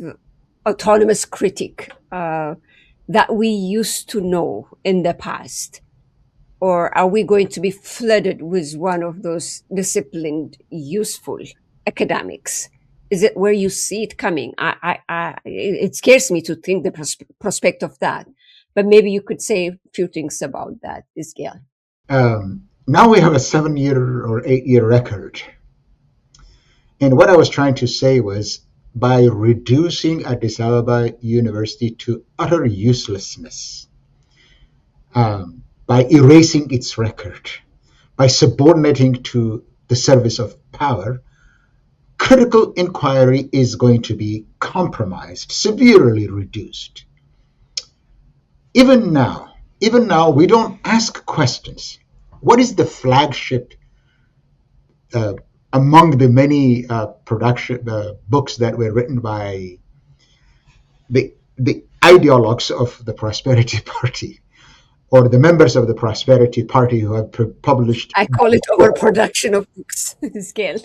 autonomous critique that we used to know in the past? Or are we going to be flooded with one of those disciplined, useful academics? Is it where you see it coming? It scares me to think the prospect of that. But maybe you could say a few things about that, Ezekiel. Now we have a 7-year or 8-year record. And what I was trying to say was, by reducing Addis Abeba University to utter uselessness, by erasing its record, by subordinating to the service of power, critical inquiry is going to be compromised, severely reduced. Even now, we don't ask questions. What is the flagship among the many books that were written by the ideologues of the Prosperity Party, or the members of the Prosperity Party who have published? I call it overproduction of books, Scale.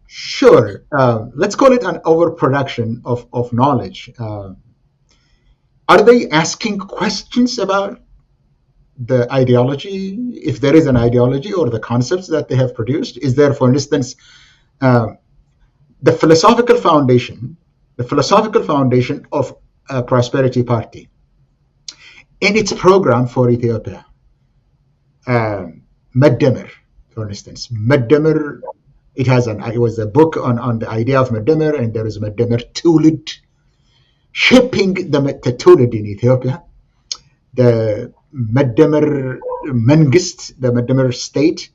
Sure. Let's call it an overproduction of knowledge. Are they asking questions about the ideology, if there is an ideology, or the concepts that they have produced? Is there, for instance, the philosophical foundation of Prosperity Party in its program for Ethiopia, Meddemer, for instance, Meddemer, it was a book on the idea of Meddemer, and there is Meddemer Tulid, shaping the Tulid in Ethiopia, the Meddemer Mengist, the Meddemer state.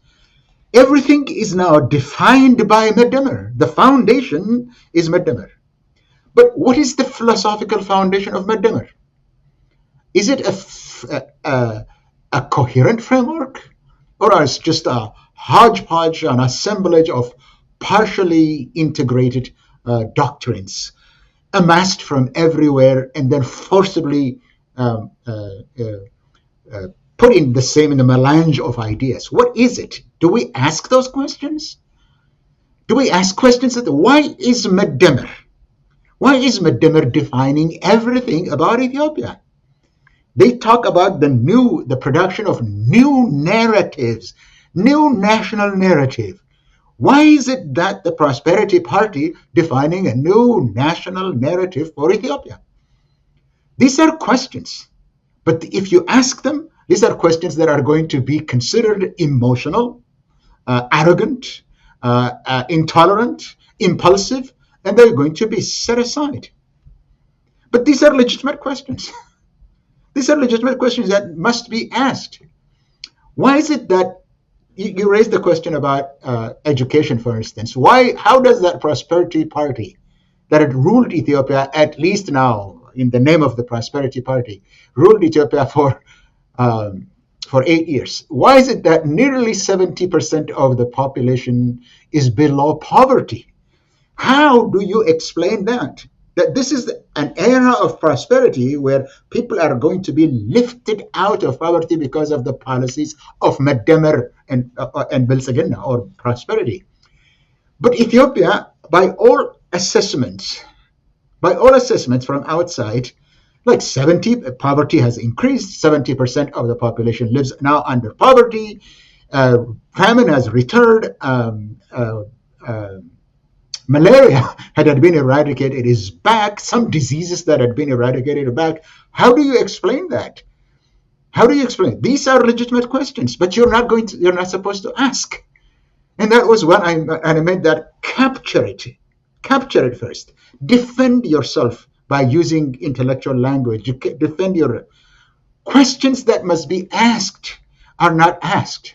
Everything is now defined by Meddemer. The foundation is Meddemer. But what is the philosophical foundation of Meddemer? Is it a coherent framework, or is it just a hodgepodge, an assemblage of partially integrated doctrines amassed from everywhere and then forcibly put in the melange of ideas? What is it? Do we ask those questions? Do we ask questions that why is Meddemer? Why is Meddemer defining everything about Ethiopia? They talk about the production of new narratives, new national narrative. Why is it that the Prosperity Party defining a new national narrative for Ethiopia? These are questions, but if you ask them, these are questions that are going to be considered emotional, arrogant, intolerant, impulsive, and they're going to be set aside. But these are legitimate questions. These are legitimate questions that must be asked. Why is it that you raised the question about education, for instance? How does that Prosperity Party that had ruled Ethiopia, at least now in the name of the Prosperity Party, ruled Ethiopia for 8 years? Why is it that nearly 70% of the population is below poverty? How do you explain that? That this is an era of prosperity where people are going to be lifted out of poverty because of the policies of Meddemer and Bilsagina, or prosperity. But Ethiopia, by all assessments from outside, like poverty has increased. 70% of the population lives now under poverty. Famine has returned. Malaria had been eradicated, is back. Some diseases that had been eradicated are back. How do you explain that? How do you explain? These are legitimate questions, but you're not supposed to ask. And that was when I made that capture it first. Defend yourself by using intellectual language. Defend your questions that must be asked are not asked.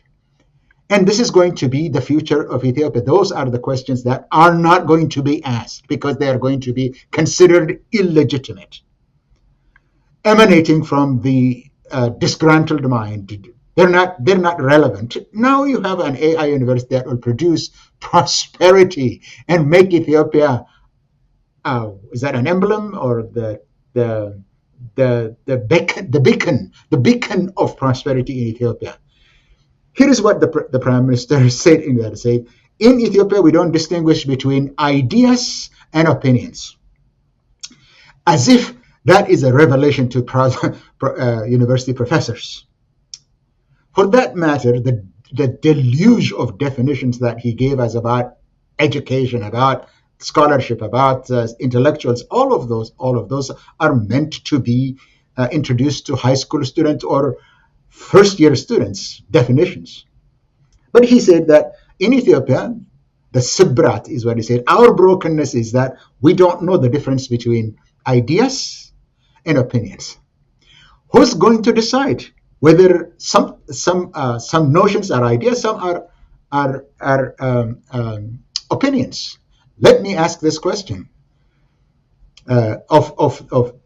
And this is going to be the future of Ethiopia. Those are the questions that are not going to be asked because they are going to be considered illegitimate, emanating from the disgruntled mind. They're not relevant. Now you have an AI university that will produce prosperity and make Ethiopia. Is that an emblem or the beacon of prosperity in Ethiopia? Here is what the Prime Minister said in that. Said, in Ethiopia, we don't distinguish between ideas and opinions. As if that is a revelation to university professors. For that matter, the deluge of definitions that he gave us about education, about scholarship, about intellectuals, all of those are meant to be introduced to high school students or first-year students' definitions. But he said that in Ethiopia, the sibrat is what he said. Our brokenness is that we don't know the difference between ideas and opinions. Who's going to decide whether some notions are ideas, some are opinions? Let me ask this question of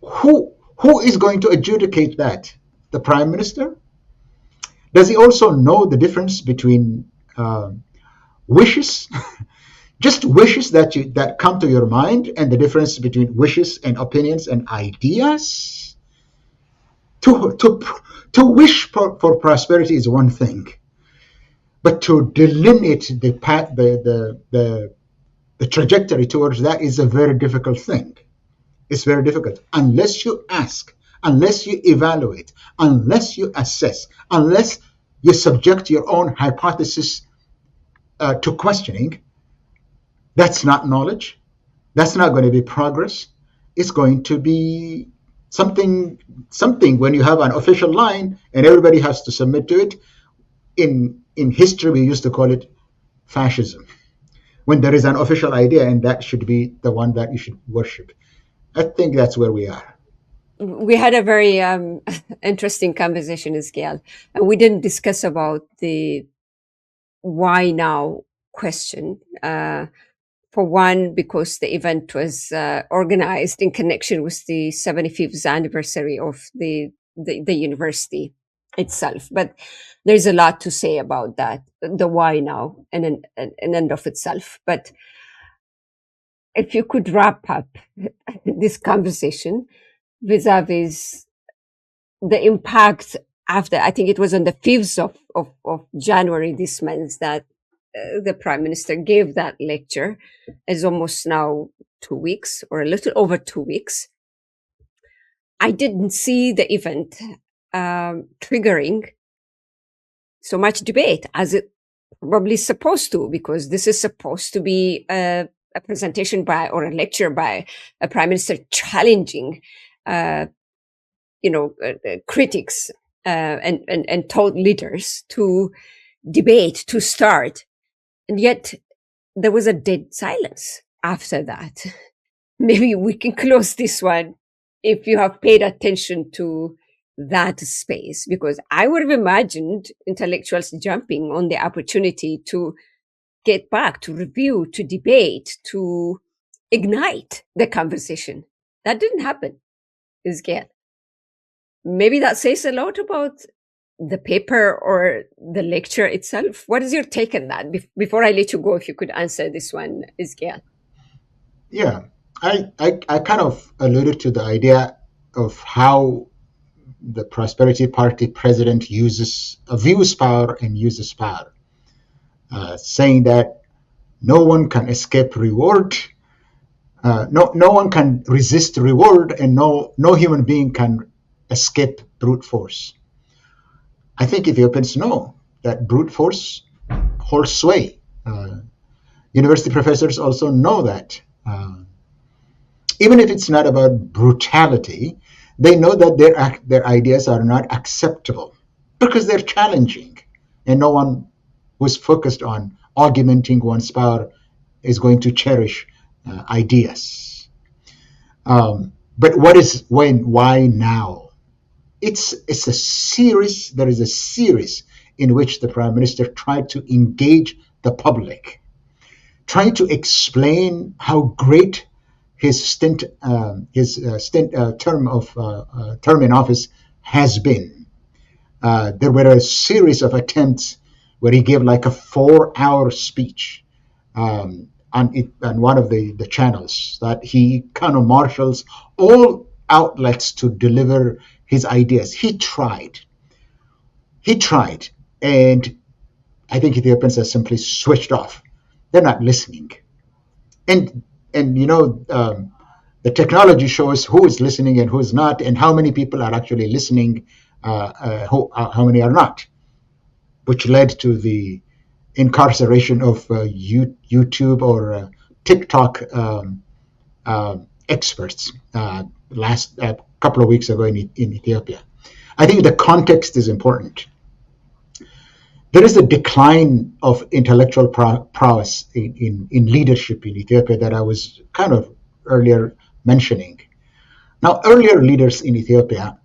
who is going to adjudicate that? The Prime Minister? Does he also know the difference between wishes, just wishes that come to your mind, and the difference between wishes and opinions and ideas? To wish for prosperity is one thing, but to delineate the path, the trajectory towards that is a very difficult thing. It's very difficult unless you ask, unless you evaluate, unless you assess, unless you subject your own hypothesis to questioning. That's not knowledge. That's not going to be progress. It's going to be something when you have an official line and everybody has to submit to it. In history, we used to call it fascism. When there is an official idea and that should be the one that you should worship. I think that's where we are. We had a very interesting conversation, Ezekiel, and we didn't discuss about the why now question. For one, because the event was organized in connection with the 75th anniversary of the university itself. But there's a lot to say about that, the why now, and an end of itself. But if you could wrap up this conversation vis-a-vis the impact after, I think it was on the 5th of January this month, that the Prime Minister gave that lecture is almost now 2 weeks or a little over 2 weeks. I didn't see the event triggering so much debate as it probably is supposed to, because this is supposed to be a presentation by or a lecture by a Prime Minister challenging, critics and thought leaders to debate, to start. And yet there was a dead silence after that. Maybe we can close this one if you have paid attention to that space, because I would have imagined intellectuals jumping on the opportunity to get back, to review, to debate, to ignite the conversation. That didn't happen, Ezekiel. Maybe that says a lot about the paper or the lecture itself. What is your take on that? Before I let you go, if you could answer this one, Ezekiel. Yeah, I kind of alluded to the idea of how the Prosperity Party president views power and uses power, saying that no one can escape reward, no one can resist reward, and no human being can escape brute force. I think Ethiopians know that brute force holds sway. University professors also know that. Even if it's not about brutality, they know that their ideas are not acceptable because they're challenging, and no one who's focused on augmenting one's power is going to cherish ideas. But why now? It's a series. There is a series in which the Prime Minister tried to engage the public, trying to explain how great his term in office has been. There were a series of attempts where he gave like a 4-hour speech on one of the channels, that he kind of marshals all outlets to deliver his ideas. He tried, and I think Ethiopians have simply switched off. They're not listening. And the technology shows who is listening and who is not, and how many people are actually listening, how many are not, which led to the incarceration of YouTube or TikTok experts last couple of weeks ago in Ethiopia. I think the context is important. There is a decline of intellectual prowess in leadership in Ethiopia that I was kind of earlier mentioning. Now, earlier leaders in Ethiopia,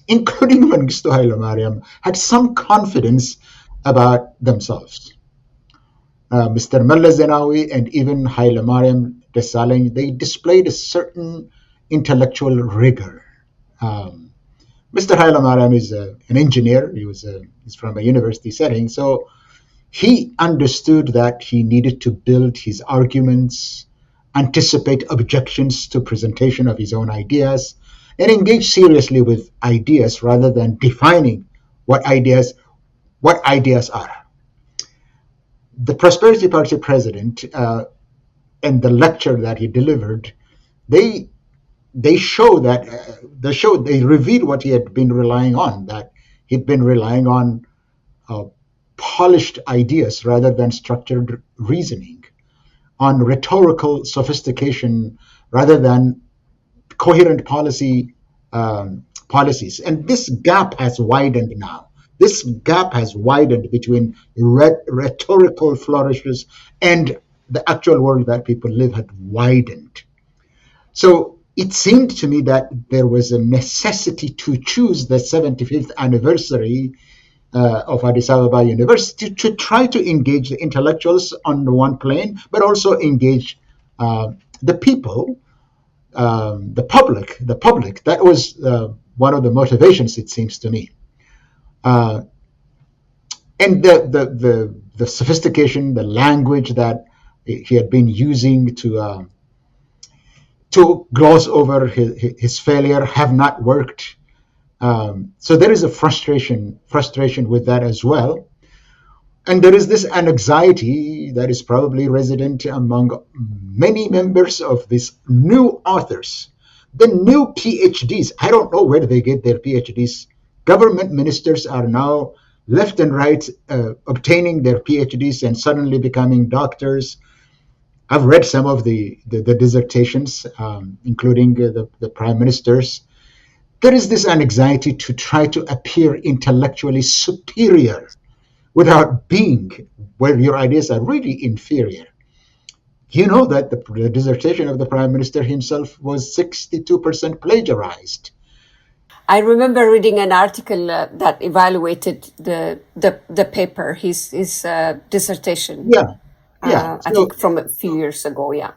including Mengistu Haile Mariam, had some confidence about themselves. Mr. Meles Zenawi and even Haile Mariam Desalegn, they displayed a certain intellectual rigor. Mr. Haile Mariam is an engineer. He's from a university setting, so he understood that he needed to build his arguments, anticipate objections to presentation of his own ideas, and engage seriously with ideas rather than defining what ideas are. The Prosperity Party president and the lecture that he delivered, they revealed what he had been relying on, that he'd been relying on polished ideas rather than structured reasoning, on rhetorical sophistication rather than coherent policies. And this gap has widened now. This gap has widened between rhetorical flourishes and the actual world that people live had widened. So it seemed to me that there was a necessity to choose the 75th anniversary of Addis Abeba University to try to engage the intellectuals on the one plane, but also engage the people, the public. That was one of the motivations, it seems to me. And the sophistication, the language that he had been using to gloss over his failure have not worked. So there is a frustration with that as well. And there is this anxiety that is probably resident among many members of these new authors, the new PhDs. I don't know where they get their PhDs. Government ministers are now left and right obtaining their PhDs and suddenly becoming doctors. I've read some of the dissertations, including the prime ministers. There is this anxiety to try to appear intellectually superior without being where your ideas are really inferior. You know that the dissertation of the prime minister himself was 62% plagiarized. I remember reading an article that evaluated the paper, his dissertation. Yeah, yeah. I think from a few years ago. Yeah.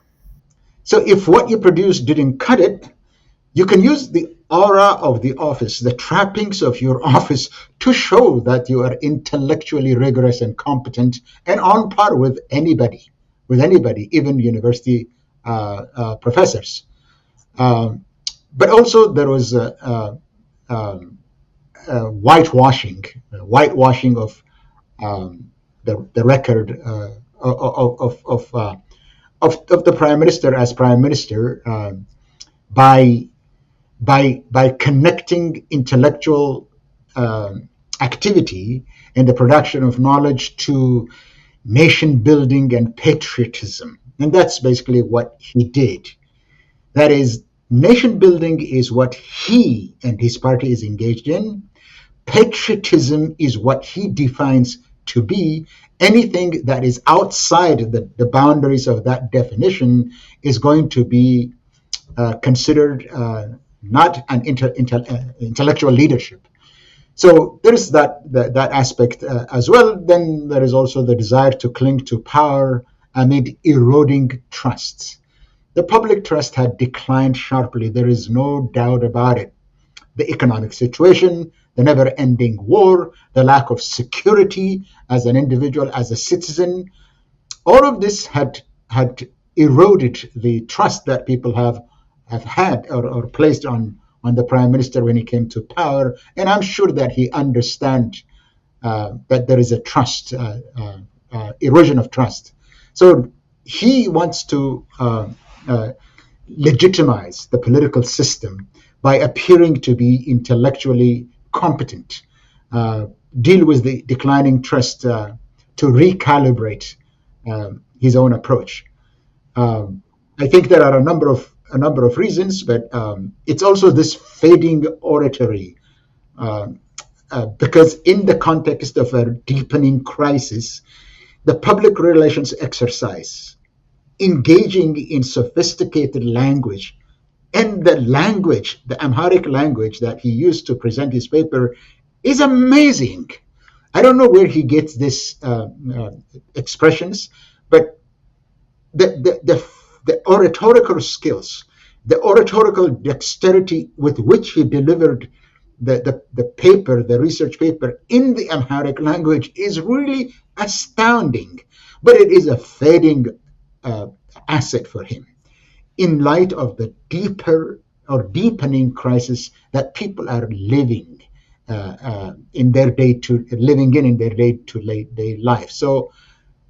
So if what you produced didn't cut it, you can use the aura of the office, the trappings of your office, to show that you are intellectually rigorous and competent and on par with anybody, even university professors. But also there was whitewashing of the record of the prime minister as prime minister by by connecting intellectual activity and the production of knowledge to nation building and patriotism. And that's basically what he did. That is, nation building is what he and his party is engaged in. Patriotism is what he defines to be. Anything that is outside the boundaries of that definition is going to be considered not an intellectual leadership. So there is that aspect as well. Then there is also the desire to cling to power amid eroding trusts. The public trust had declined sharply. There is no doubt about it. The economic situation, the never ending war, the lack of security as an individual, as a citizen, all of this had eroded the trust that people have had or placed on the prime minister when he came to power. And I'm sure that he understands that there is a trust, erosion of trust. So he wants to legitimize the political system by appearing to be intellectually competent, deal with the declining trust to recalibrate his own approach. I think there are a number of reasons, but it's also this fading oratory, because in the context of a deepening crisis, the public relations exercise, engaging in sophisticated language, and the language, the Amharic language that he used to present his paper, is amazing. I don't know where he gets this expressions, but the oratorical skills, the oratorical dexterity with which he delivered the paper, the research paper in the Amharic language is really astounding. But it is a fading asset for him in light of the deeper or deepening crisis that people are living in their day-to-day life. So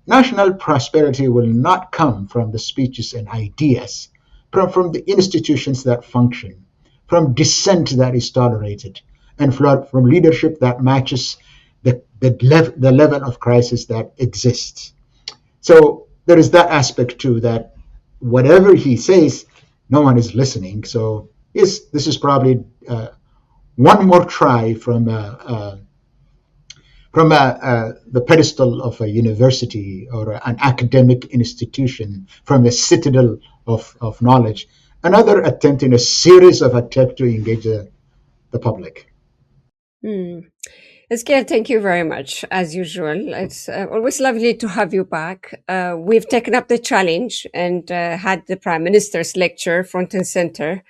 national prosperity will not come from the speeches and ideas, from the institutions that function, from dissent that is tolerated, and from leadership that matches the level of crisis that exists. So there is that aspect too, that whatever he says, no one is listening. So yes, this is probably one more try from the pedestal of a university or an academic institution, from the citadel of knowledge, another attempt in a series of attempts to engage the public. Ezekiel, thank you very much. As usual, it's always lovely to have you back. We've taken up the challenge and had the Prime Minister's lecture front and center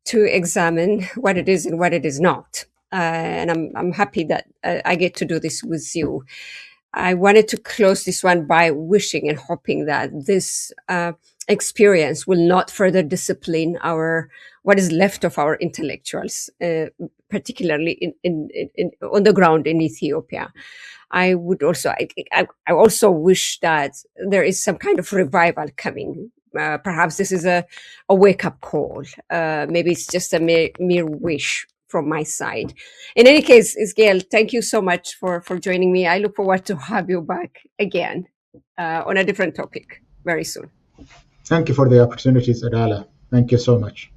to examine what it is and what it is not. And I'm happy that I get to do this with you. I wanted to close this one by wishing and hoping that this experience will not further discipline what is left of our intellectuals, particularly on the ground in Ethiopia. I would also, I also wish that there is some kind of revival coming. Perhaps this is a wake up call. Maybe it's just a mere wish from my side. In any case, Ezekiel, thank you so much for joining me. I look forward to have you back again on a different topic very soon. Thank you for the opportunity, Tsedale. Thank you so much.